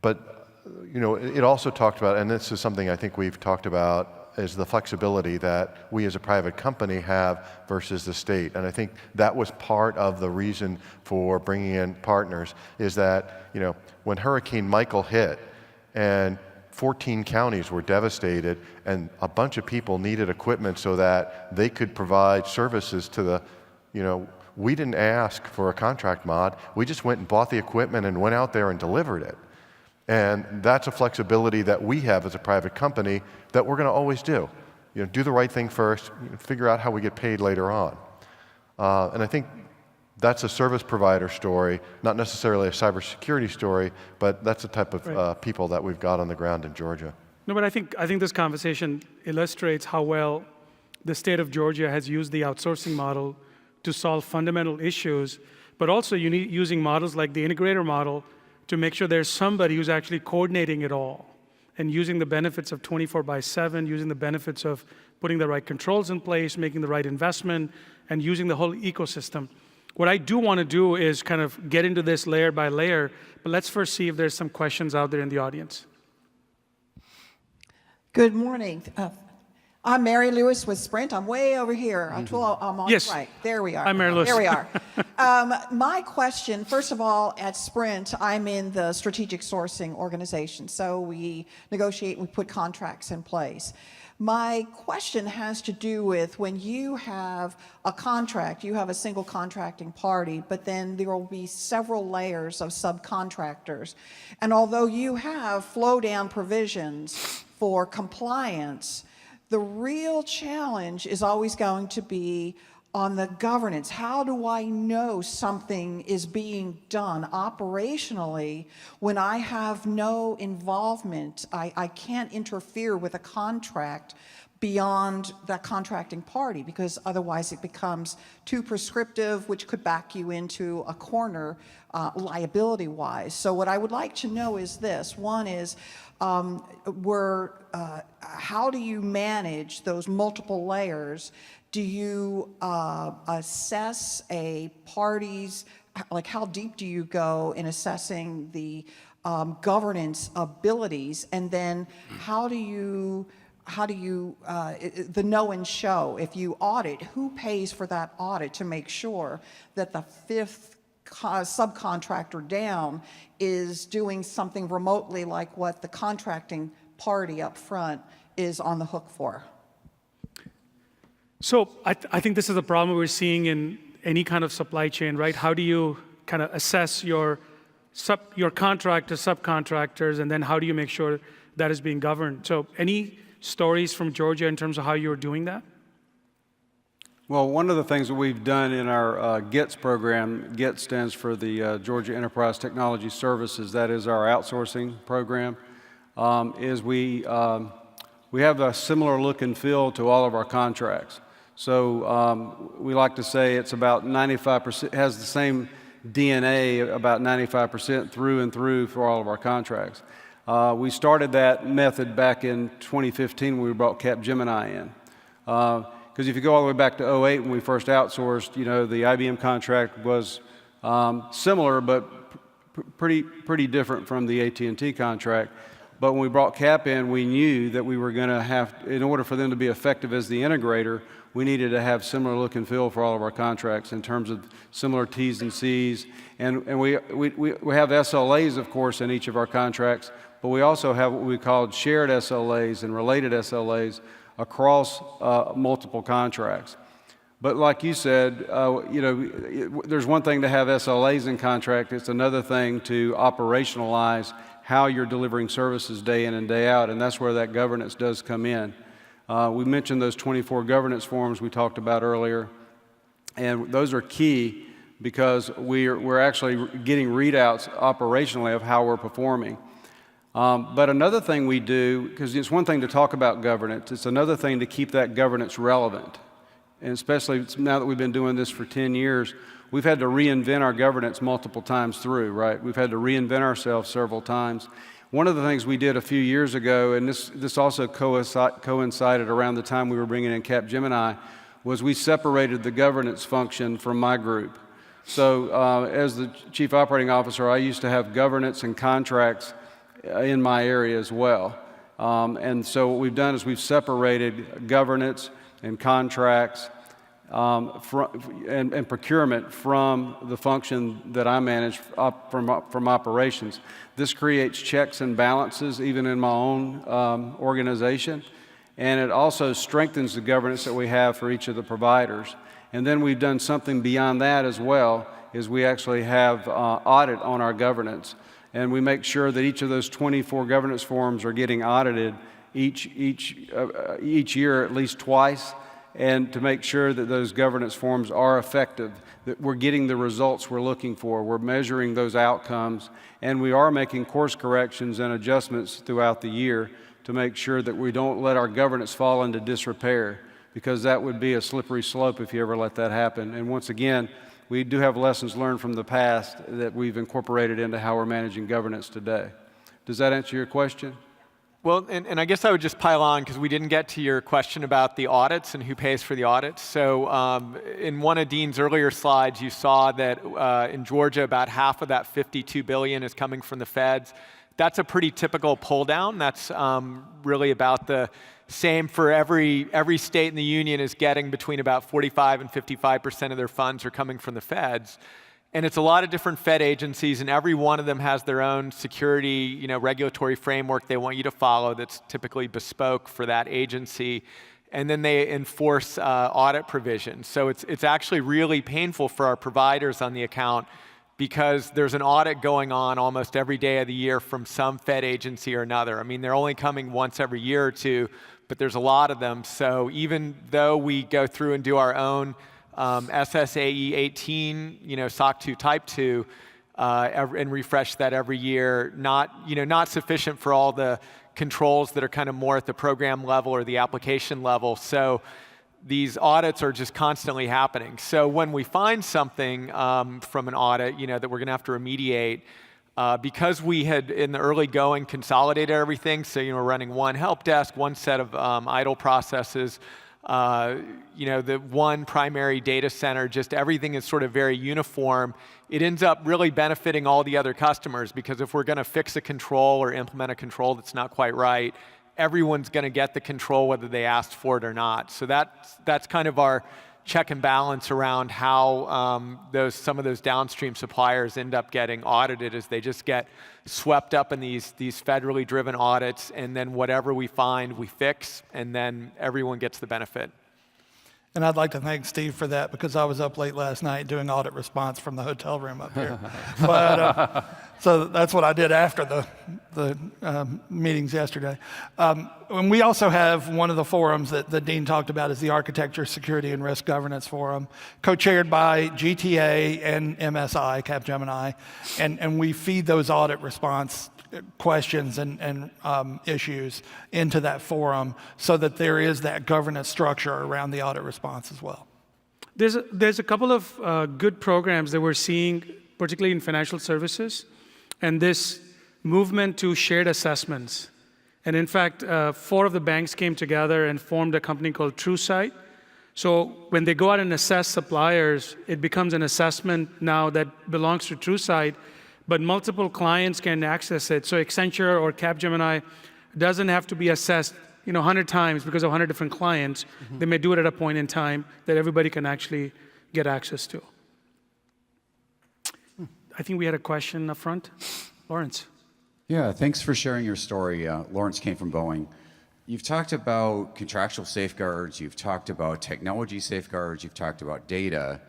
Speaker 4: But, it also talked about, and this is something I think we've talked about, is the flexibility that we as a private company have versus the state. And I think that was part of the reason for bringing in partners, is that, when Hurricane Michael hit and 14 counties were devastated and a bunch of people needed equipment so that they could provide services to the, we didn't ask for a contract mod. We just went and bought the equipment and went out there and delivered it. And that's a flexibility that we have as a private company that we're going to always do. Do the right thing first, figure out how we get paid later on. And I think that's a service provider story, not necessarily a cybersecurity story, but that's the type of people that we've got on the ground in Georgia.
Speaker 1: No, but I think this conversation illustrates how well the State of Georgia has used the outsourcing model to solve fundamental issues, but also using models like the integrator model to make sure there's somebody who's actually coordinating it all and using the benefits of 24/7, using the benefits of putting the right controls in place, making the right investment, and using the whole ecosystem. What I do want to do is kind of get into this layer by layer, but let's first see if there's some questions out there in the audience.
Speaker 10: Good morning. I'm Mary Lewis with Sprint. I'm way over here. I'm on
Speaker 1: Yes.
Speaker 10: right. There we are.
Speaker 1: I'm Mary Lewis.
Speaker 10: There we are. My question, first of all, at Sprint, I'm in the strategic sourcing organization. So we negotiate, we put contracts in place. My question has to do with when you have a contract, you have a single contracting party, but then there will be several layers of subcontractors. And although you have flow down provisions for compliance, the real challenge is always going to be on the governance. How do I know something is being done operationally when I have no involvement? I can't interfere with a contract beyond that contracting party because otherwise it becomes too prescriptive, which could back you into a corner liability-wise. So what I would like to know is this. One is, how do you manage those multiple layers? Do you assess a party's, like how deep do you go in assessing the governance abilities? And then how do you the know and show, if you audit, who pays for that audit to make sure that the fifth subcontractor down is doing something remotely like what the contracting party up front is on the hook for.
Speaker 1: So I think this is a problem we're seeing in any kind of supply chain, right? How do you kind of assess your contractors, subcontractors, and then how do you make sure that is being governed? So any stories from Georgia in terms of how you're doing that?
Speaker 2: Well, one of the things that we've done in our GETS program, GETS stands for the Georgia Enterprise Technology Services, that is our outsourcing program, is we have a similar look and feel to all of our contracts. So we like to say it's about 95%, has the same DNA, about 95% through and through for all of our contracts. We started that method back in 2015 when we brought Capgemini in. Because if you go all the way back to 2008 when we first outsourced, you know, the IBM contract was similar but pretty different from the AT&T contract. But when we brought Cap in, we knew that we were going to have, in order for them to be effective as the integrator, we needed to have similar look and feel for all of our contracts in terms of similar T's and C's. And we have SLAs, of course, in each of our contracts, but we also have what we call shared SLAs and related SLAs across multiple contracts. But like you said, you know, there's one thing to have SLAs in contract, it's another thing to operationalize how you're delivering services day in and day out, and that's where that governance does come in. We mentioned those 24 governance forums we talked about earlier, and those are key because we're actually getting readouts operationally of how we're performing. But another thing we do, because it's one thing to talk about governance, it's another thing to keep that governance relevant. And especially now that we've been doing this for 10 years, we've had to reinvent our governance multiple times through, right? We've had to reinvent ourselves several times. One of the things we did a few years ago, and this also coincided around the time we were bringing in Capgemini, was we separated the governance function from my group. So as the Chief Operating Officer, I used to have governance and contracts in my area as well. And so what we've done is we've separated governance and contracts and procurement from the function that I manage from operations. This creates checks and balances even in my own organization, and it also strengthens the governance that we have for each of the providers. And then we've done something beyond that as well, is we actually have audit on our governance. And we make sure that each of those 24 governance forums are getting audited each year at least twice, and to make sure that those governance forums are effective, that we're getting the results we're looking for, we're measuring those outcomes, and we are making course corrections and adjustments throughout the year to make sure that we don't let our governance fall into disrepair, because that would be a slippery slope if you ever let that happen. And once again, we do have lessons learned from the past that we've incorporated into how we're managing governance today. Does that answer your question?
Speaker 3: Well, and I guess I would just pile on, because we didn't get to your question about the audits and who pays for the audits. So in one of Dean's earlier slides, you saw that in Georgia, about half of that $52 billion is coming from the feds. That's a pretty typical pull down. That's really about the same for every state in the union is getting between about 45 and 55% of their funds are coming from the feds. And it's a lot of different Fed agencies, and every one of them has their own security, regulatory framework they want you to follow that's typically bespoke for that agency. And then they enforce audit provisions. So it's actually really painful for our providers on the account, because there's an audit going on almost every day of the year from some Fed agency or another. I mean, they're only coming once every year or two, but there's a lot of them. So even though we go through and do our own SSAE 18, SOC 2 Type 2, and refresh that every year, not sufficient for all the controls that are kind of more at the program level or the application level. So these audits are just constantly happening. So when we find something from an audit, that we're going to have to remediate, because we had in the early going consolidated everything, so we're running one help desk, one set of idle processes, the one primary data center, just everything is sort of very uniform. It ends up really benefiting all the other customers, because if we're going to fix a control or implement a control that's not quite right, everyone's going to get the control whether they asked for it or not. So that's kind of our check and balance around how some of those downstream suppliers end up getting audited, as they just get swept up in these federally driven audits, and then whatever we find, we fix, and then everyone gets the benefit.
Speaker 6: And I'd like to thank Steve for that, because I was up late last night doing audit response from the hotel room up here. But, so that's what I did after the meetings yesterday. And we also have one of the forums that Dean talked about is the Architecture, Security, and Risk Governance Forum, co-chaired by GTA and MSI, Capgemini. And we feed those audit response questions and issues into that forum so that there is that governance structure around the audit response as well.
Speaker 1: There's a couple of good programs that we're seeing, particularly in financial services, and this movement to shared assessments. And in fact, 4 of the banks came together and formed a company called TrueSight. So when they go out and assess suppliers, it becomes an assessment now that belongs to TrueSight, but multiple clients can access it. So Accenture or Capgemini doesn't have to be assessed 100 times because of 100 different clients. Mm-hmm. They may do it at a point in time that everybody can actually get access to. I think we had a question up front. Lawrence.
Speaker 11: Yeah, thanks for sharing your story. Lawrence came from Boeing. You've talked about contractual safeguards, you've talked about technology safeguards, you've talked about data.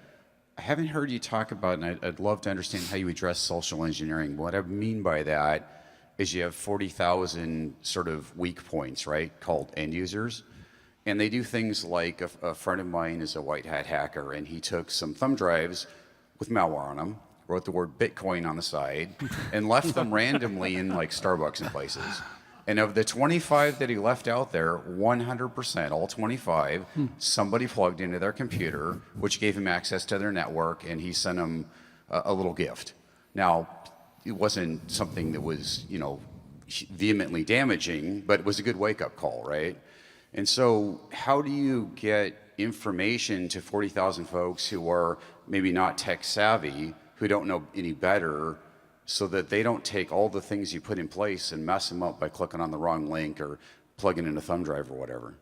Speaker 11: I haven't heard you talk about, and I'd love to understand how you address social engineering. What I mean by that is you have 40,000 sort of weak points, right, called end users. And they do things like, a friend of mine is a white hat hacker, and he took some thumb drives with malware on them, wrote the word Bitcoin on the side, and left them randomly in like Starbucks and places. And of the 25 that he left out there, 100%, all 25, somebody plugged into their computer, which gave him access to their network, and he sent them a little gift. Now, it wasn't something that was, vehemently damaging, but it was a good wake-up call, right? And so how do you get information to 40,000 folks who are maybe not tech savvy, who don't know any better, so that they don't take all the things you put in place and mess them up by clicking on the wrong link or plugging in a thumb drive or whatever?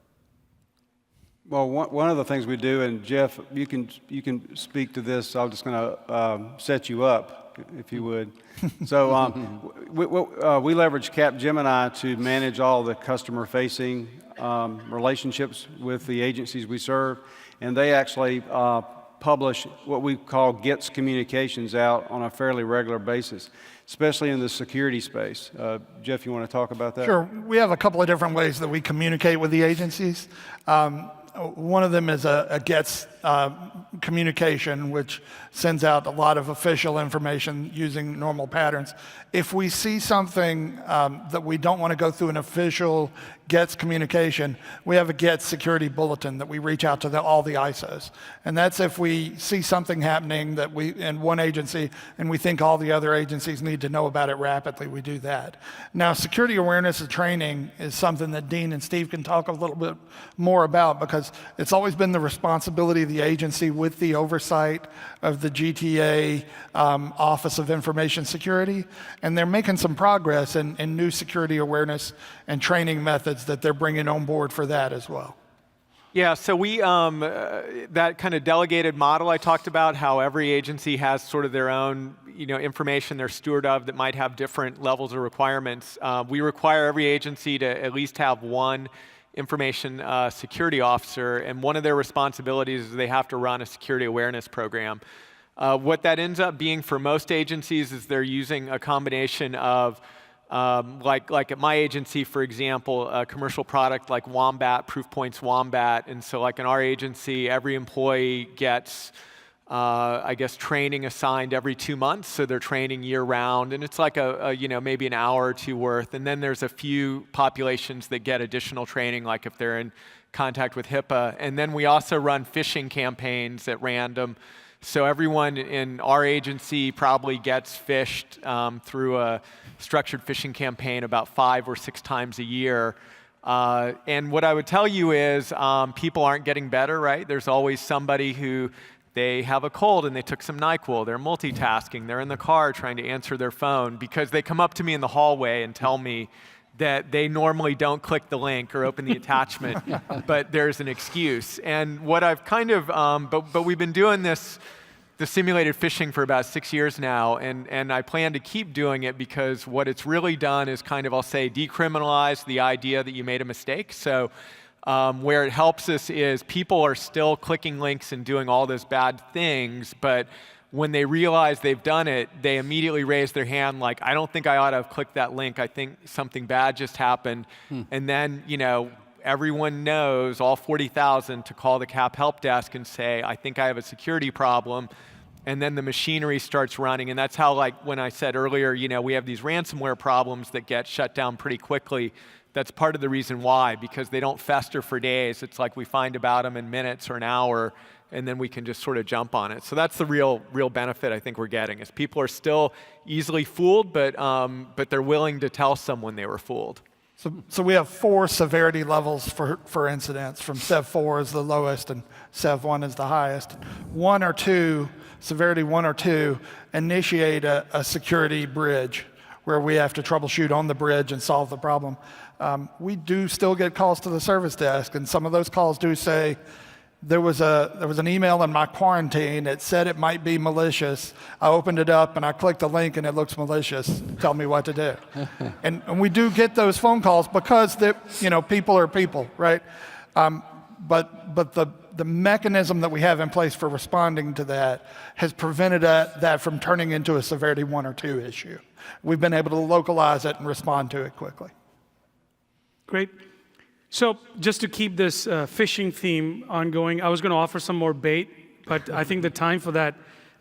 Speaker 2: Well, one of the things we do, and Jeff, you can speak to this. I'm just going to set you up, if you would. So we leverage Capgemini to manage all the customer-facing relationships with the agencies we serve, and they actually publish what we call GETS communications out on a fairly regular basis, especially in the security space. Jeff, you want to talk about that?
Speaker 6: Sure. We have a couple of different ways that we communicate with the agencies. One of them is a GETS communication, which sends out a lot of official information using normal patterns. If we see something that we don't want to go through an official GETS communication, we have a GETS security bulletin that we reach out to all the ISOs. And that's if we see something happening that in one agency and we think all the other agencies need to know about it rapidly, we do that. Now, security awareness and training is something that Dean and Steve can talk a little bit more about, because it's always been the responsibility of the agency with the oversight of the GTA Office of Information Security. And they're making some progress in new security awareness and training methods that they're bringing on board for that as well.
Speaker 3: Yeah, so we, that kind of delegated model I talked about, how every agency has sort of their own information they're steward of that might have different levels of requirements. We require every agency to at least have one information security officer, and one of their responsibilities is they have to run a security awareness program. What that ends up being for most agencies is they're using a combination of, like at my agency, for example, a commercial product like Wombat, Proofpoint's Wombat, and so like in our agency, every employee gets I guess training assigned every 2 months, so they're training year round, and it's like maybe an hour or two worth. And then there's a few populations that get additional training, like if they're in contact with HIPAA. And then we also run phishing campaigns at random. So everyone in our agency probably gets phished through a structured phishing campaign about 5 or 6 times a year. And what I would tell you is people aren't getting better, right? There's always somebody who they have a cold and they took some NyQuil. They're multitasking. They're in the car trying to answer their phone because they come up to me in the hallway and tell me that they normally don't click the link or open the attachment, but there's an excuse. And what I've kind of, but we've been doing this, the simulated phishing for about 6 years now, and I plan to keep doing it because what it's really done is kind of, I'll say, decriminalize the idea that you made a mistake. So where it helps us is people are still clicking links and doing all those bad things, but when they realize they've done it, they immediately raise their hand like, I don't think I ought to have clicked that link. I think something bad just happened. And then, you know, everyone knows, all 40,000, to call the CAP help desk and say, I think I have a security problem. And then the machinery starts running. And that's how, like when I said earlier, you know, we have these ransomware problems that get shut down pretty quickly. That's part of the reason why, because they don't fester for days. It's like we find about them in minutes or an hour, and then we can just sort of jump on it. So that's the real benefit I think we're getting, is people are still easily fooled, but they're willing to tell someone they were fooled.
Speaker 6: So we have 4 severity levels for incidents. From SEV 4 is the lowest and SEV 1 is the highest. 1 or 2, severity 1 or 2, initiate a security bridge where we have to troubleshoot on the bridge and solve the problem. We do still get calls to the service desk, and some of those calls do say, there was an email in my quarantine. It said it might be malicious. I opened it up and I clicked the link and it looks malicious. Tell me what to do. and we do get those phone calls because people are people, right? But the mechanism that we have in place for responding to that has prevented that from turning into a severity 1 or 2 issue. We've been able to localize it and respond to it quickly.
Speaker 1: Great. So just to keep this phishing theme ongoing, I was going to offer some more bait, but I think the time for that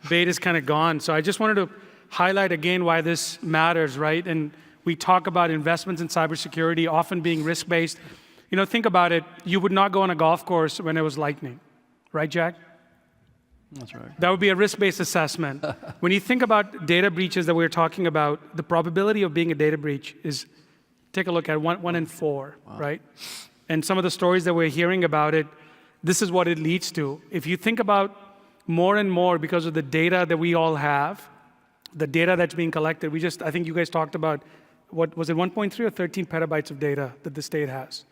Speaker 1: bait is kind of gone. So I just wanted to highlight again why this matters, right? And we talk about investments in cybersecurity often being risk-based. You know, think about it. You would not go on a golf course when it was lightning, right, Jack?
Speaker 2: That's right.
Speaker 1: That would be a risk-based assessment. When you think about data breaches that we're talking about, the probability of being a data breach is, take a look at 1 in 4, right? And some of the stories that we're hearing about it, this is what it leads to. If you think about more and more, because of the data that we all have, the data that's being collected, I think you guys talked about, what was it, 1.3 or 13 petabytes of data that the state has?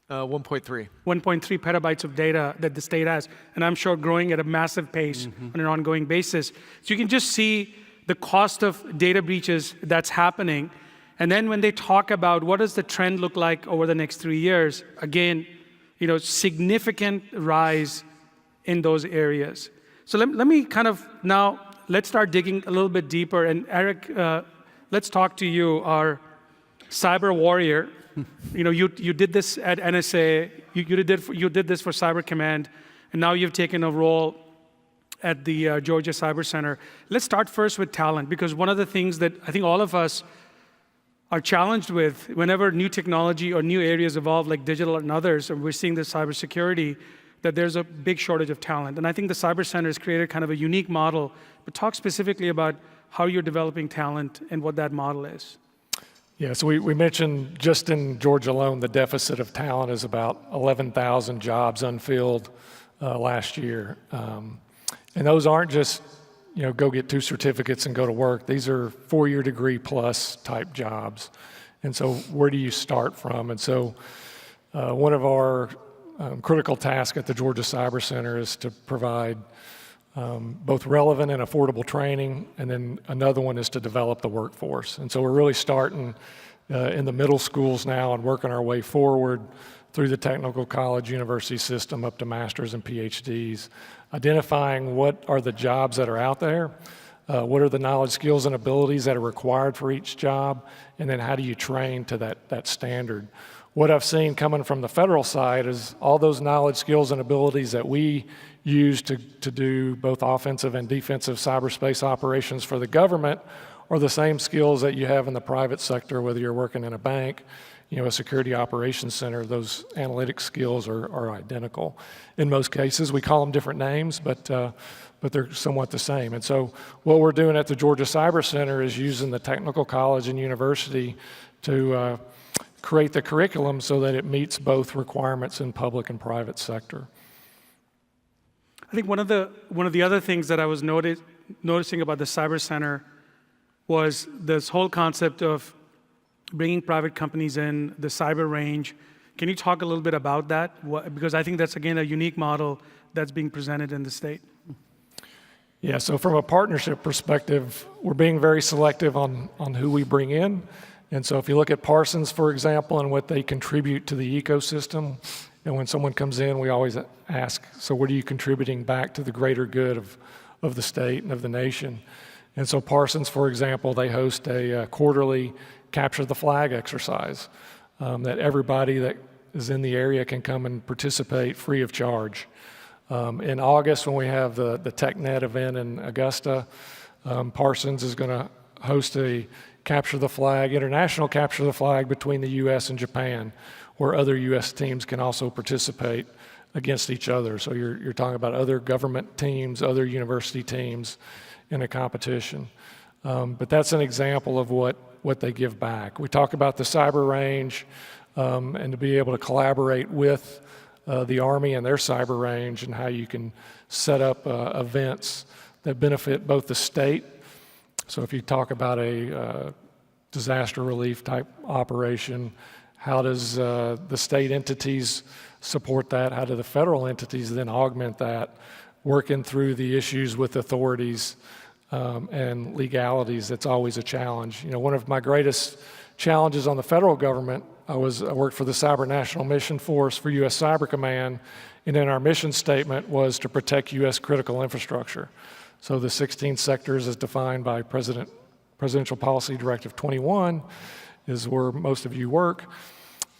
Speaker 3: 1.3.
Speaker 1: 1.3 petabytes of data that the state has, and I'm sure growing at a massive pace on an ongoing basis. So you can just see the cost of data breaches that's happening. And then when they talk about what does the trend look like over the next 3 years, again, you know, significant rise in those areas. So let me kind of now, let's start digging a little bit deeper. And Eric, let's talk to you, our cyber warrior. You know, you did this at NSA, you did this for Cyber Command, and now you've taken a role at the Georgia Cyber Center. Let's start first with talent, because one of the things that I think all of us are challenged with whenever new technology or new areas evolve, like digital and others, and we're seeing this cybersecurity, that there's a big shortage of talent. And I think the Cyber Center has created kind of a unique model, but talk specifically about how you're developing talent and what that model is.
Speaker 7: Yeah, so we mentioned just in Georgia alone, the deficit of talent is about 11,000 jobs unfilled last year. And those aren't just, you know, go get 2 certificates and go to work. These are 4-year degree plus type jobs. And so where do you start from? And so one of our critical tasks at the Georgia Cyber Center is to provide both relevant and affordable training, and then another one is to develop the workforce. And so we're really starting in the middle schools now and working our way forward through the technical college university system up to masters and PhDs, identifying what are the jobs that are out there, what are the knowledge, skills, and abilities that are required for each job, and then how do you train to that standard. What I've seen coming from the federal side is all those knowledge, skills, and abilities that we use to do both offensive and defensive cyberspace operations for the government are the same skills that you have in the private sector, whether you're working in a bank, you know, a security operations center. Those analytic skills are identical. In most cases, we call them different names, but they're somewhat the same. And so what we're doing at the Georgia Cyber Center is using the technical college and university to create the curriculum so that it meets both requirements in public and private sector.
Speaker 1: I think one of the other things that I was noticing about the Cyber Center was this whole concept of bringing private companies in, the cyber range. Can you talk a little bit about that? Because I think that's, again, a unique model that's being presented in the state.
Speaker 7: Yeah, so from a partnership perspective, we're being very selective on who we bring in. And so if you look at Parsons, for example, and what they contribute to the ecosystem, and when someone comes in, we always ask, so what are you contributing back to the greater good of the state and of the nation? And so Parsons, for example, they host a quarterly capture the flag exercise that everybody that is in the area can come and participate free of charge. In August, when we have the TechNet event in Augusta, Parsons is going to host a capture the flag, international capture the flag between the U.S. and Japan, where other U.S. teams can also participate against each other. So you're talking about other government teams, other university teams in a competition. But that's an example of what they give back. We talk about the cyber range and to be able to collaborate with the Army and their cyber range and how you can set up events that benefit both the state. So if you talk about a disaster relief type operation, how does the state entities support that? How do the federal entities then augment that, working through the issues with authorities and legalities? That's always a challenge. You know, one of my greatest challenges on the federal government, I worked for the Cyber National Mission Force for U.S. Cyber Command, and in our mission statement was to protect U.S. critical infrastructure. So the 16 sectors as defined by Presidential Policy Directive 21 is where most of you work.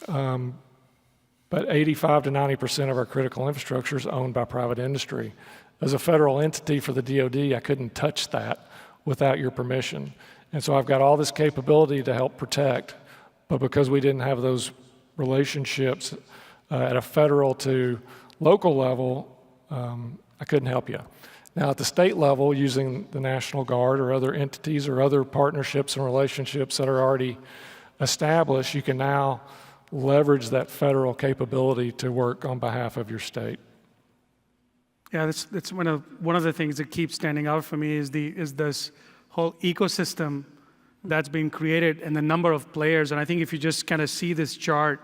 Speaker 7: But 85 to 90% of our critical infrastructure is owned by private industry. As a federal entity for the DoD, I couldn't touch that without your permission. And so I've got all this capability to help protect, but because we didn't have those relationships at a federal to local level, I couldn't help you. Now at the state level, using the National Guard or other entities or other partnerships and relationships that are already established, you can now leverage that federal capability to work on behalf of your state.
Speaker 1: Yeah, that's one of the things that keeps standing out for me is this whole ecosystem that's been created and the number of players. And I think if you just kind of see this chart,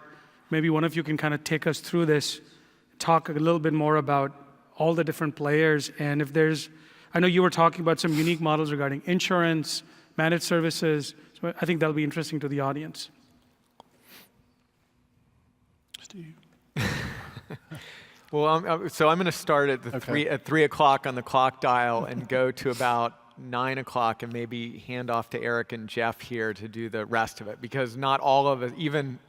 Speaker 1: maybe one of you can kind of take us through this, talk a little bit more about all the different players. And if there's, I know you were talking about some unique models regarding insurance, managed services. So I think that'll be interesting to the audience. Steve.
Speaker 3: Well, so I'm going to start at at 3 o'clock on the clock dial and go to about 9 o'clock and maybe hand off to Eric and Jeff here to do the rest of it, because not all of us, even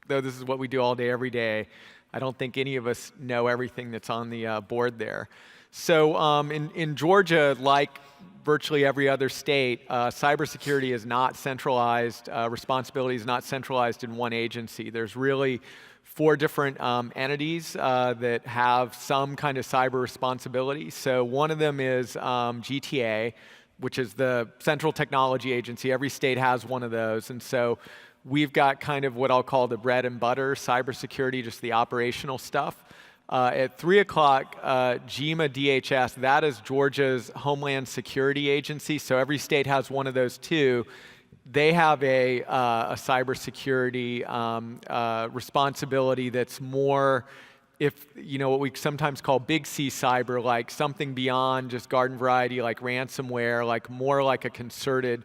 Speaker 3: though this is what we do all day, every day, I don't think any of us know everything that's on the board there. So in Georgia, like virtually every other state, cybersecurity is not centralized, responsibility is not centralized in one agency. There's really 4 different entities that have some kind of cyber responsibility. So one of them is GTA, which is the Central Technology Agency. Every state has one of those. And so we've got kind of what I'll call the bread and butter, cybersecurity, just the operational stuff. At 3 o'clock, GEMA DHS, that is Georgia's Homeland Security Agency. So every state has one of those too. They have a cybersecurity responsibility that's more, if you know what we sometimes call big C cyber, like something beyond just garden variety, like ransomware, like more like a concerted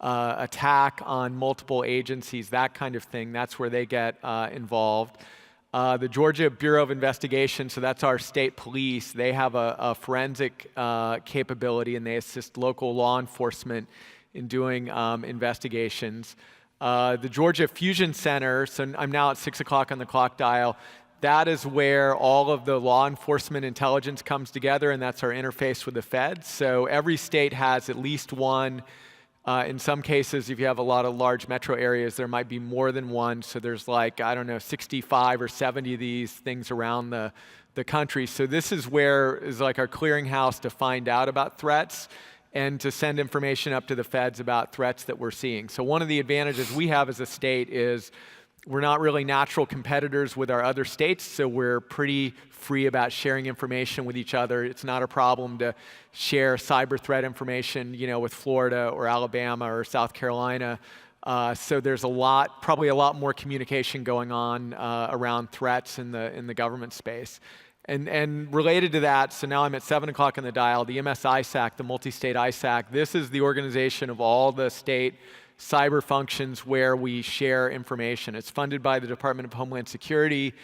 Speaker 3: attack on multiple agencies, that kind of thing. That's where they get involved. The Georgia Bureau of Investigation, so that's our state police, they have a forensic capability and they assist local law enforcement in doing investigations. The Georgia Fusion Center, so I'm now at 6 o'clock on the clock dial, that is where all of the law enforcement intelligence comes together, and that's our interface with the feds. So every state has at least one. In some cases, if you have a lot of large metro areas, there might be more than one. So there's like, I don't know, 65 or 70 of these things around the country. So this is where is like our clearinghouse to find out about threats and to send information up to the feds about threats that we're seeing. So one of the advantages we have as a state is we're not really natural competitors with our other states, so we're pretty free about sharing information with each other. It's not a problem to share cyber threat information, you know, with Florida or Alabama or South Carolina. So there's probably a lot more communication going on around threats in the government space. And related to that, so now I'm at 7 o'clock on the dial, the MS-ISAC, the multi-state ISAC, this is the organization of all the state cyber functions where we share information. It's funded by the Department of Homeland Security,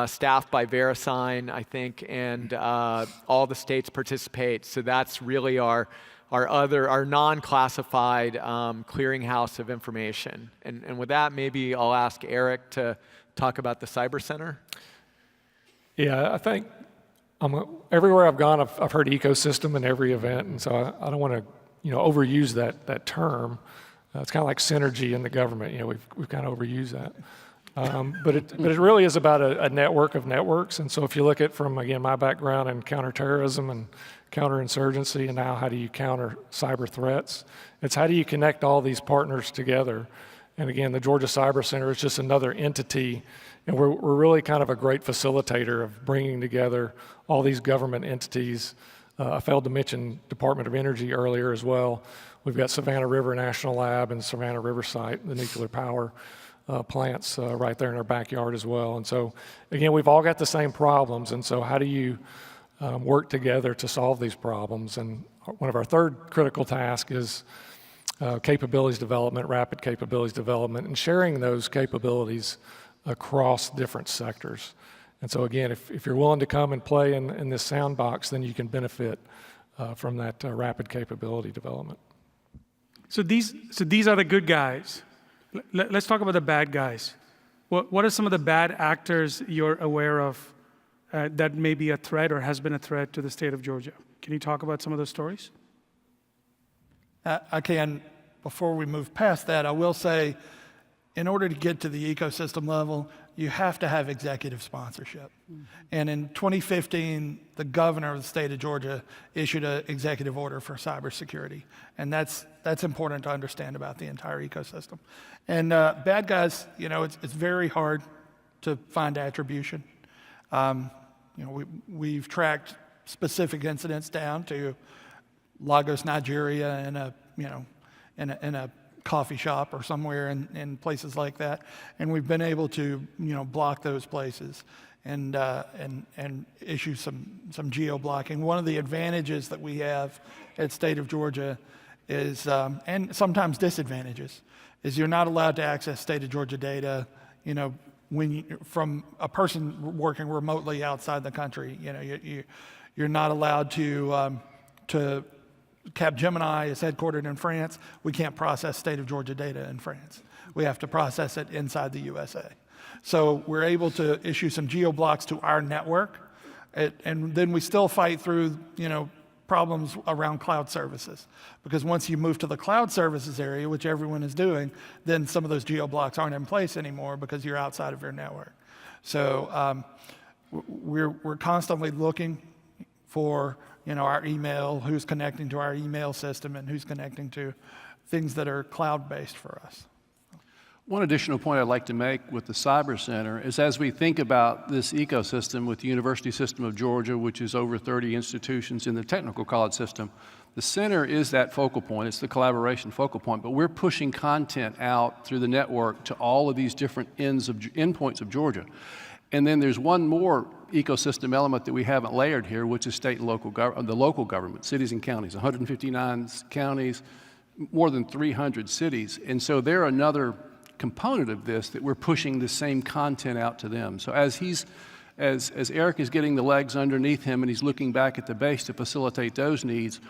Speaker 3: staffed by VeriSign, I think, and all the states participate. So that's really our non-classified clearinghouse of information. And with that, maybe I'll ask Eric to talk about the Cyber Center.
Speaker 7: Yeah, I think everywhere I've gone, I've heard ecosystem in every event, and so I don't want to overuse that term. It's kind of like synergy in the government. We've kind of overused that. But it really is about a network of networks. And so if you look at from, again, my background in counterterrorism and counterinsurgency, and now how do you counter cyber threats, it's how do you connect all these partners together. And again, the Georgia Cyber Center is just another entity, and we're really kind of a great facilitator of bringing together all these government entities. I failed to mention Department of Energy earlier as well. We've got Savannah River National Lab and Savannah River Site, the nuclear power plants right there in our backyard as well. And so, again, we've all got the same problems, and so how do you work together to solve these problems? And one of our third critical tasks is capabilities development, rapid capabilities development, and sharing those capabilities across different sectors. And so again, if you're willing to come and play in this sandbox, then you can benefit from that rapid capability development.
Speaker 1: So these are the good guys. Let's talk about the bad guys. What are some of the bad actors you're aware of that may be a threat or has been a threat to the state of Georgia? Can you talk about some of those stories?
Speaker 6: I can. Before we move past that, I will say, in order to get to the ecosystem level, you have to have executive sponsorship. And in 2015, the governor of the state of Georgia issued an executive order for cybersecurity. And that's important to understand about the entire ecosystem. And bad guys, it's very hard to find attribution. We've tracked specific incidents down to Lagos, Nigeria, in a coffee shop or somewhere in places like that, and we've been able to block those places and issue some geo-blocking. One of the advantages that we have at State of Georgia is, and sometimes disadvantages, is you're not allowed to access State of Georgia data, from a person working remotely outside the country. You're not allowed to Capgemini is headquartered in France. We can't process State of Georgia data in France. We have to process it inside the USA. So we're able to issue some geo-blocks to our network, and then we still fight through, problems around cloud services. Because once you move to the cloud services area, which everyone is doing, then some of those geo-blocks aren't in place anymore because you're outside of your network. So we're constantly looking for our email, who's connecting to our email system and who's connecting to things that are cloud-based for us.
Speaker 9: One additional point I'd like to make with the Cyber Center is as we think about this ecosystem with the University System of Georgia, which is over 30 institutions in the technical college system, the center is that focal point. It's the collaboration focal point, but we're pushing content out through the network to all of these different endpoints of Georgia. And then there's one more ecosystem element that we haven't layered here, which is state and local the local government, cities and counties, 159 counties, more than 300 cities. And so they're another component of this that we're pushing the same content out to them. So as Eric is getting the legs underneath him and he's looking back at the base to facilitate those needs,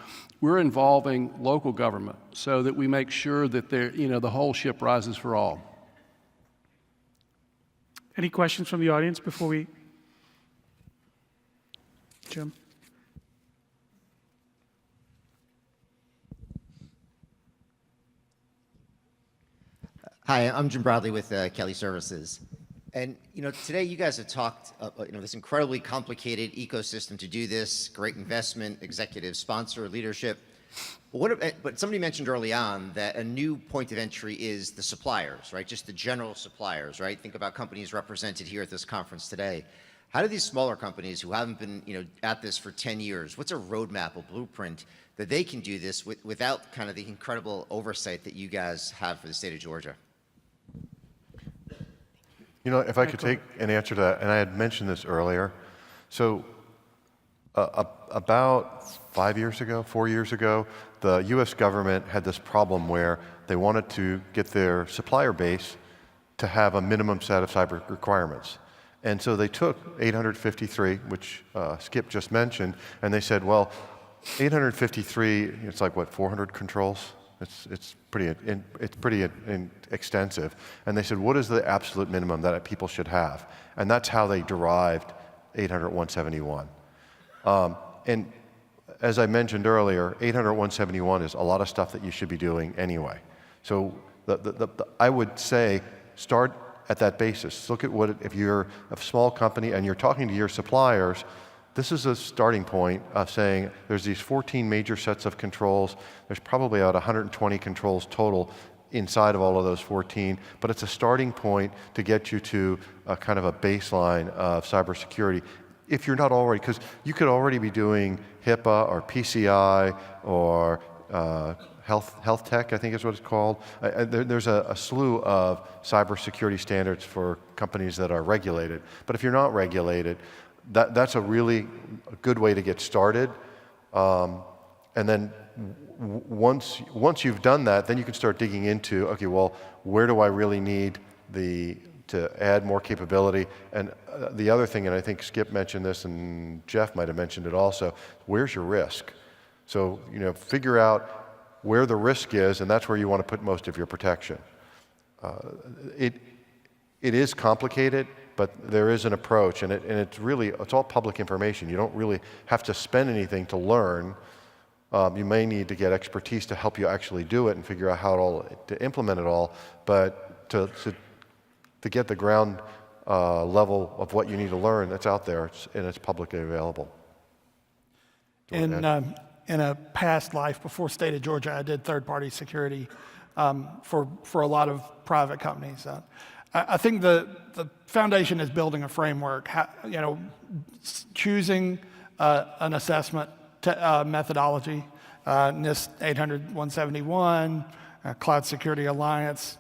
Speaker 9: we're involving local government so that we make sure that the whole ship rises for all.
Speaker 1: Any questions from the audience before we Jim?
Speaker 12: Hi, I'm Jim Bradley with Kelly Services. And today you guys have talked this incredibly complicated ecosystem to do this, great investment, executive sponsor, leadership. But somebody mentioned early on that a new point of entry is the suppliers, right? Just the general suppliers, right? Think about companies represented here at this conference today. How do these smaller companies who haven't been at this for 10 years, what's a roadmap, a blueprint that they can do this without kind of the incredible oversight that you guys have for the state of Georgia?
Speaker 4: If I could take an answer to that, and I had mentioned this earlier. So about 4 years ago, the US government had this problem where they wanted to get their supplier base to have a minimum set of cyber requirements. And so they took 853, which Skip just mentioned, and they said, well, 853, it's like, what, 400 controls? It's pretty extensive. And they said, what is the absolute minimum that people should have? And that's how they derived 800-171. And as I mentioned earlier, 800-171 is a lot of stuff that you should be doing anyway. So I would say start at that basis. Look at if you're a small company and you're talking to your suppliers, this is a starting point of saying there's these 14 major sets of controls. There's probably about 120 controls total inside of all of those 14, but it's a starting point to get you to a kind of a baseline of cybersecurity. If you're not already, because you could already be doing HIPAA or PCI or health tech, I think is what it's called. There's a slew of cybersecurity standards for companies that are regulated. But if you're not regulated, that's a really good way to get started. And then once you've done that, then you can start digging into, okay, well, where do I really need to add more capability? And the other thing, and I think Skip mentioned this and Jeff might have mentioned it also, where's your risk? So, figure out where the risk is, and that's where you want to put most of your protection. It is complicated, but there is an approach, and it's all public information. You don't really have to spend anything to learn. You may need to get expertise to help you actually do it and figure out how to implement it all, but to get the ground level of what you need to learn, that's out there, and it's publicly available.
Speaker 6: In a past life before state of Georgia, I did third-party security for a lot of private companies. I think the foundation is building a framework. Choosing an assessment methodology, NIST 800-171, Cloud Security Alliance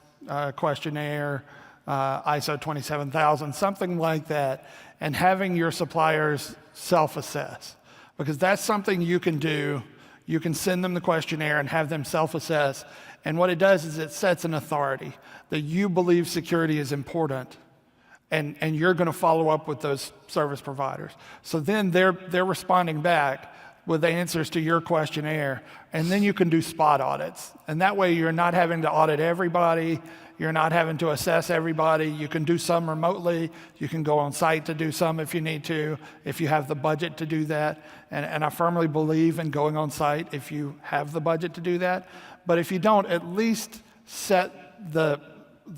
Speaker 6: questionnaire, ISO 27000, something like that, and having your suppliers self-assess. Because that's something you can do. You can send them the questionnaire and have them self-assess. And what it does is it sets an authority that you believe security is important, and you're going to follow up with those service providers. So then they're responding back with the answers to your questionnaire, and then you can do spot audits. And that way you're not having to audit everybody. You're not having to assess everybody. You can do some remotely. You can go on site to do some if you need to, if you have the budget to do that. And I firmly believe in going on site if you have the budget to do that. But if you don't, at least set the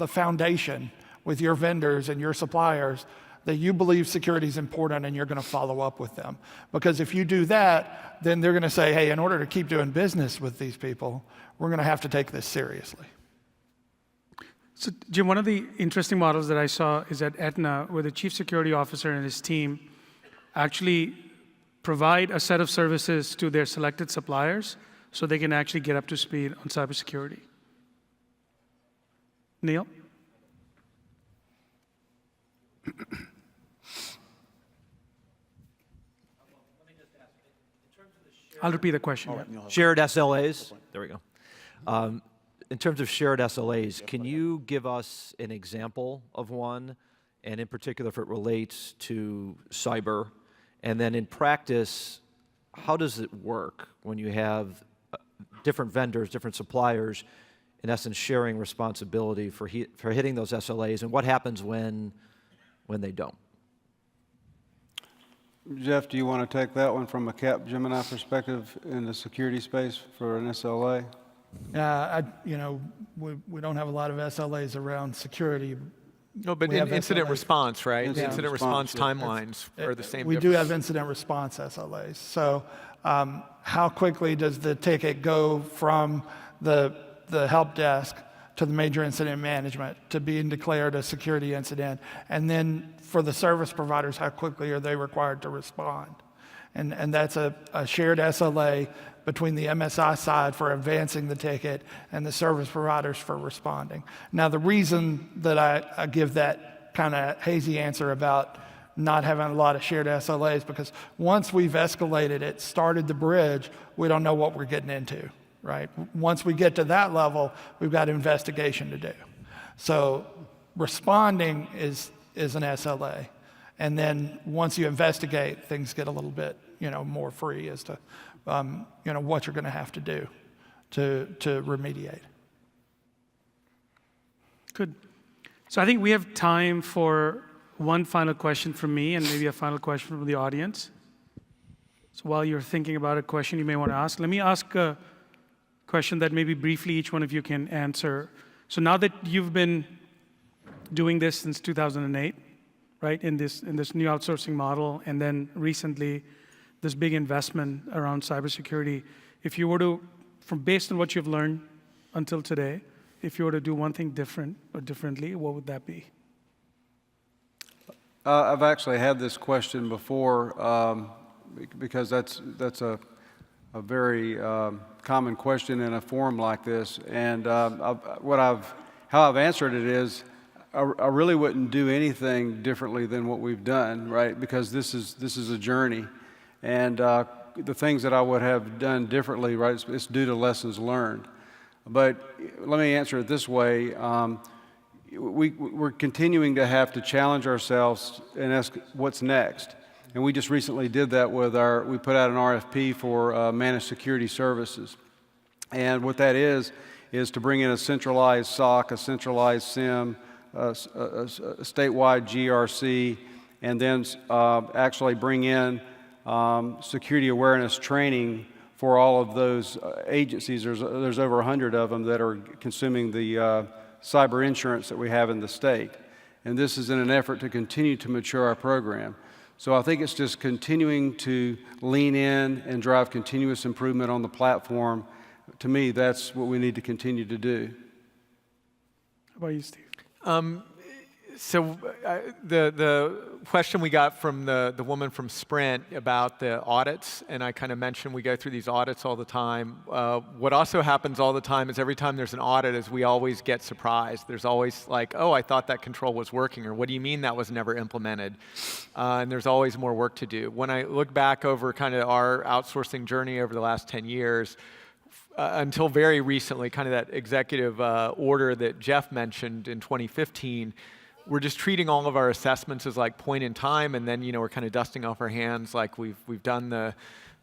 Speaker 6: foundation with your vendors and your suppliers that you believe security is important and you're going to follow up with them. Because if you do that, then they're going to say, hey, in order to keep doing business with these people, we're going to have to take this seriously.
Speaker 1: So, Jim, one of the interesting models that I saw is at Aetna, where the chief security officer and his team actually provide a set of services to their selected suppliers so they can actually get up to speed on cybersecurity. Neil? I'll repeat the question. Yeah.
Speaker 13: Shared SLAs. There we go. In terms of shared SLAs, can you give us an example of one, and in particular if it relates to cyber? And then in practice, how does it work when you have different vendors, different suppliers, in essence sharing responsibility for hitting those SLAs, and what happens when they don't?
Speaker 2: Jeff, do you want to take that one from a Capgemini perspective in the security space for an SLA?
Speaker 6: We don't have a lot of SLAs around security.
Speaker 3: No, but in incident response, right? Yeah. Incident response timelines are the same.
Speaker 6: We do have incident response SLAs. So how quickly does the ticket go from the help desk to the major incident management, to being declared a security incident, and then for the service providers, how quickly are they required to respond? And that's a shared SLA between the MSI side for advancing the ticket and the service providers for responding. Now, the reason that I give that kind of hazy answer about not having a lot of shared SLAs, because once we've escalated it, started the bridge, we don't know what we're getting into, right? Once we get to that level, we've got investigation to do. So responding is an SLA. And then once you investigate, things get a little bit, more free as to, what you're going to have to do to remediate.
Speaker 1: Good. So I think we have time for one final question from me and maybe a final question from the audience. So while you're thinking about a question you may want to ask, let me ask a question that maybe briefly each one of you can answer. So now that you've been doing this since 2008, right, in this new outsourcing model, and then recently this big investment around cybersecurity, if you were to, based on what you've learned until today, if you were to do one thing different or differently, what would that be?
Speaker 2: I've actually had this question before because that's a very common question in a forum like this, and how I've answered it is I really wouldn't do anything differently than what we've done, right? Because this is a journey, and the things that I would have done differently, right? It's due to lessons learned. But let me answer it this way. We're continuing to have to challenge ourselves and ask what's next. And we just recently did that with we put out an RFP for managed security services. And what that is to bring in a centralized SOC, a centralized SIM, a statewide GRC, and then actually bring in security awareness training for all of those agencies. There's over 100 of them that are consuming the cyber insurance that we have in the state. And this is in an effort to continue to mature our program. So I think it's just continuing to lean in and drive continuous improvement on the platform. To me, that's what we need to continue to do.
Speaker 1: How about you, Steve?
Speaker 3: So the question we got from the woman from Sprint about the audits, and I kind of mentioned we go through these audits all the time. What also happens all the time is every time there's an audit is we always get surprised. There's always like, oh, I thought that control was working, or what do you mean that was never implemented? And there's always more work to do. When I look back over kind of our outsourcing journey over the last 10 years, until very recently, kind of that executive order that Jeff mentioned in 2015, we're just treating all of our assessments as like point in time, and then we're kind of dusting off our hands like we've done the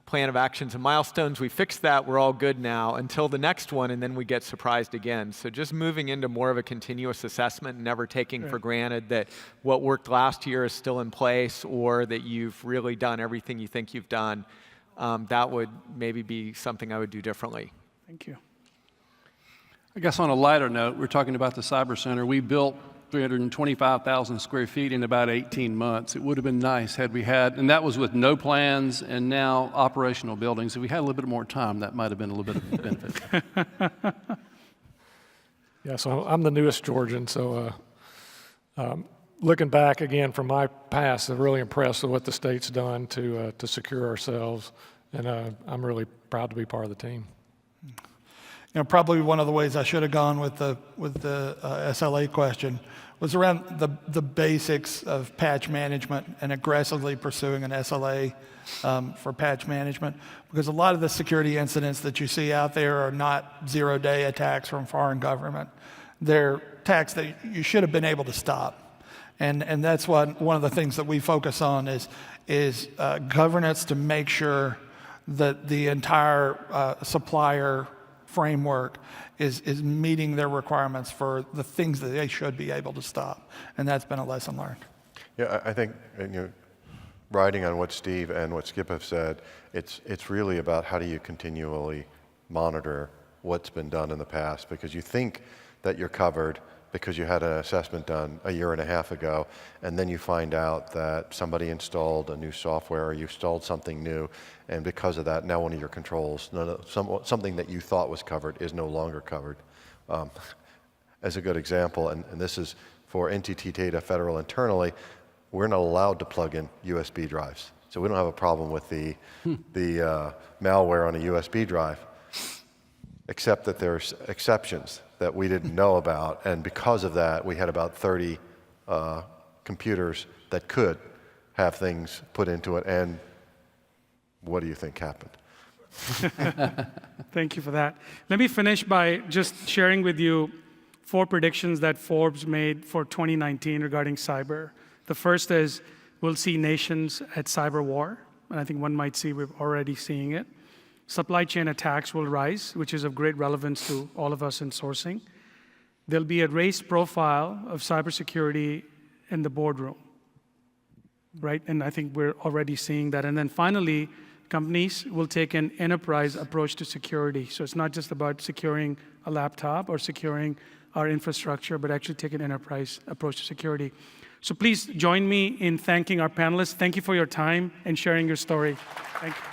Speaker 3: plan of actions and milestones, we fixed that, we're all good now, until the next one, and then we get surprised again. So just moving into more of a continuous assessment and never taking for granted that what worked last year is still in place, or that you've really done everything you think you've done, that would maybe be something I would do differently.
Speaker 1: Thank you.
Speaker 9: I guess on a lighter note, we're talking about the Cyber Center. We built 325,000 square feet in about 18 months. It would have been nice had we had, and that was with no plans and now operational buildings. If we had a little bit more time, that might have been a little bit of a benefit.
Speaker 7: Yeah, so I'm the newest Georgian, so looking back again from my past, I'm really impressed with what the state's done to secure ourselves, and I'm really proud to be part of the team.
Speaker 6: Probably one of the ways I should have gone with the SLA question was around the basics of patch management and aggressively pursuing an SLA for patch management, because a lot of the security incidents that you see out there are not zero-day attacks from foreign government. They're attacks that you should have been able to stop, and that's one of the things that we focus on is governance to make sure that the entire supplier framework is meeting their requirements for the things that they should be able to stop, and that's been a lesson learned.
Speaker 4: Yeah, I think riding on what Steve and what Skip have said, it's really about how do you continually monitor what's been done in the past, because you think that you're covered because you had an assessment done a year and a half ago, and then you find out that somebody installed a new software or you installed something new, and because of that, now one of your controls, something that you thought was covered is no longer covered. as a good example, and this is for NTT Data Federal internally, we're not allowed to plug in USB drives. So we don't have a problem with the malware on a USB drive, except that there's exceptions that we didn't know about, and because of that, we had about 30 computers that could have things put into it, and what do you think happened?
Speaker 1: Thank you for that. Let me finish by just sharing with you 4 predictions that Forbes made for 2019 regarding cyber. The first is we'll see nations at cyber war, and I think one might see we're already seeing it. Supply chain attacks will rise, which is of great relevance to all of us in sourcing. There'll be a raised profile of cybersecurity in the boardroom, right? And I think we're already seeing that. And then finally, companies will take an enterprise approach to security. So it's not just about securing a laptop or securing our infrastructure, but actually take an enterprise approach to security. So please join me in thanking our panelists. Thank you for your time and sharing your story. Thank you.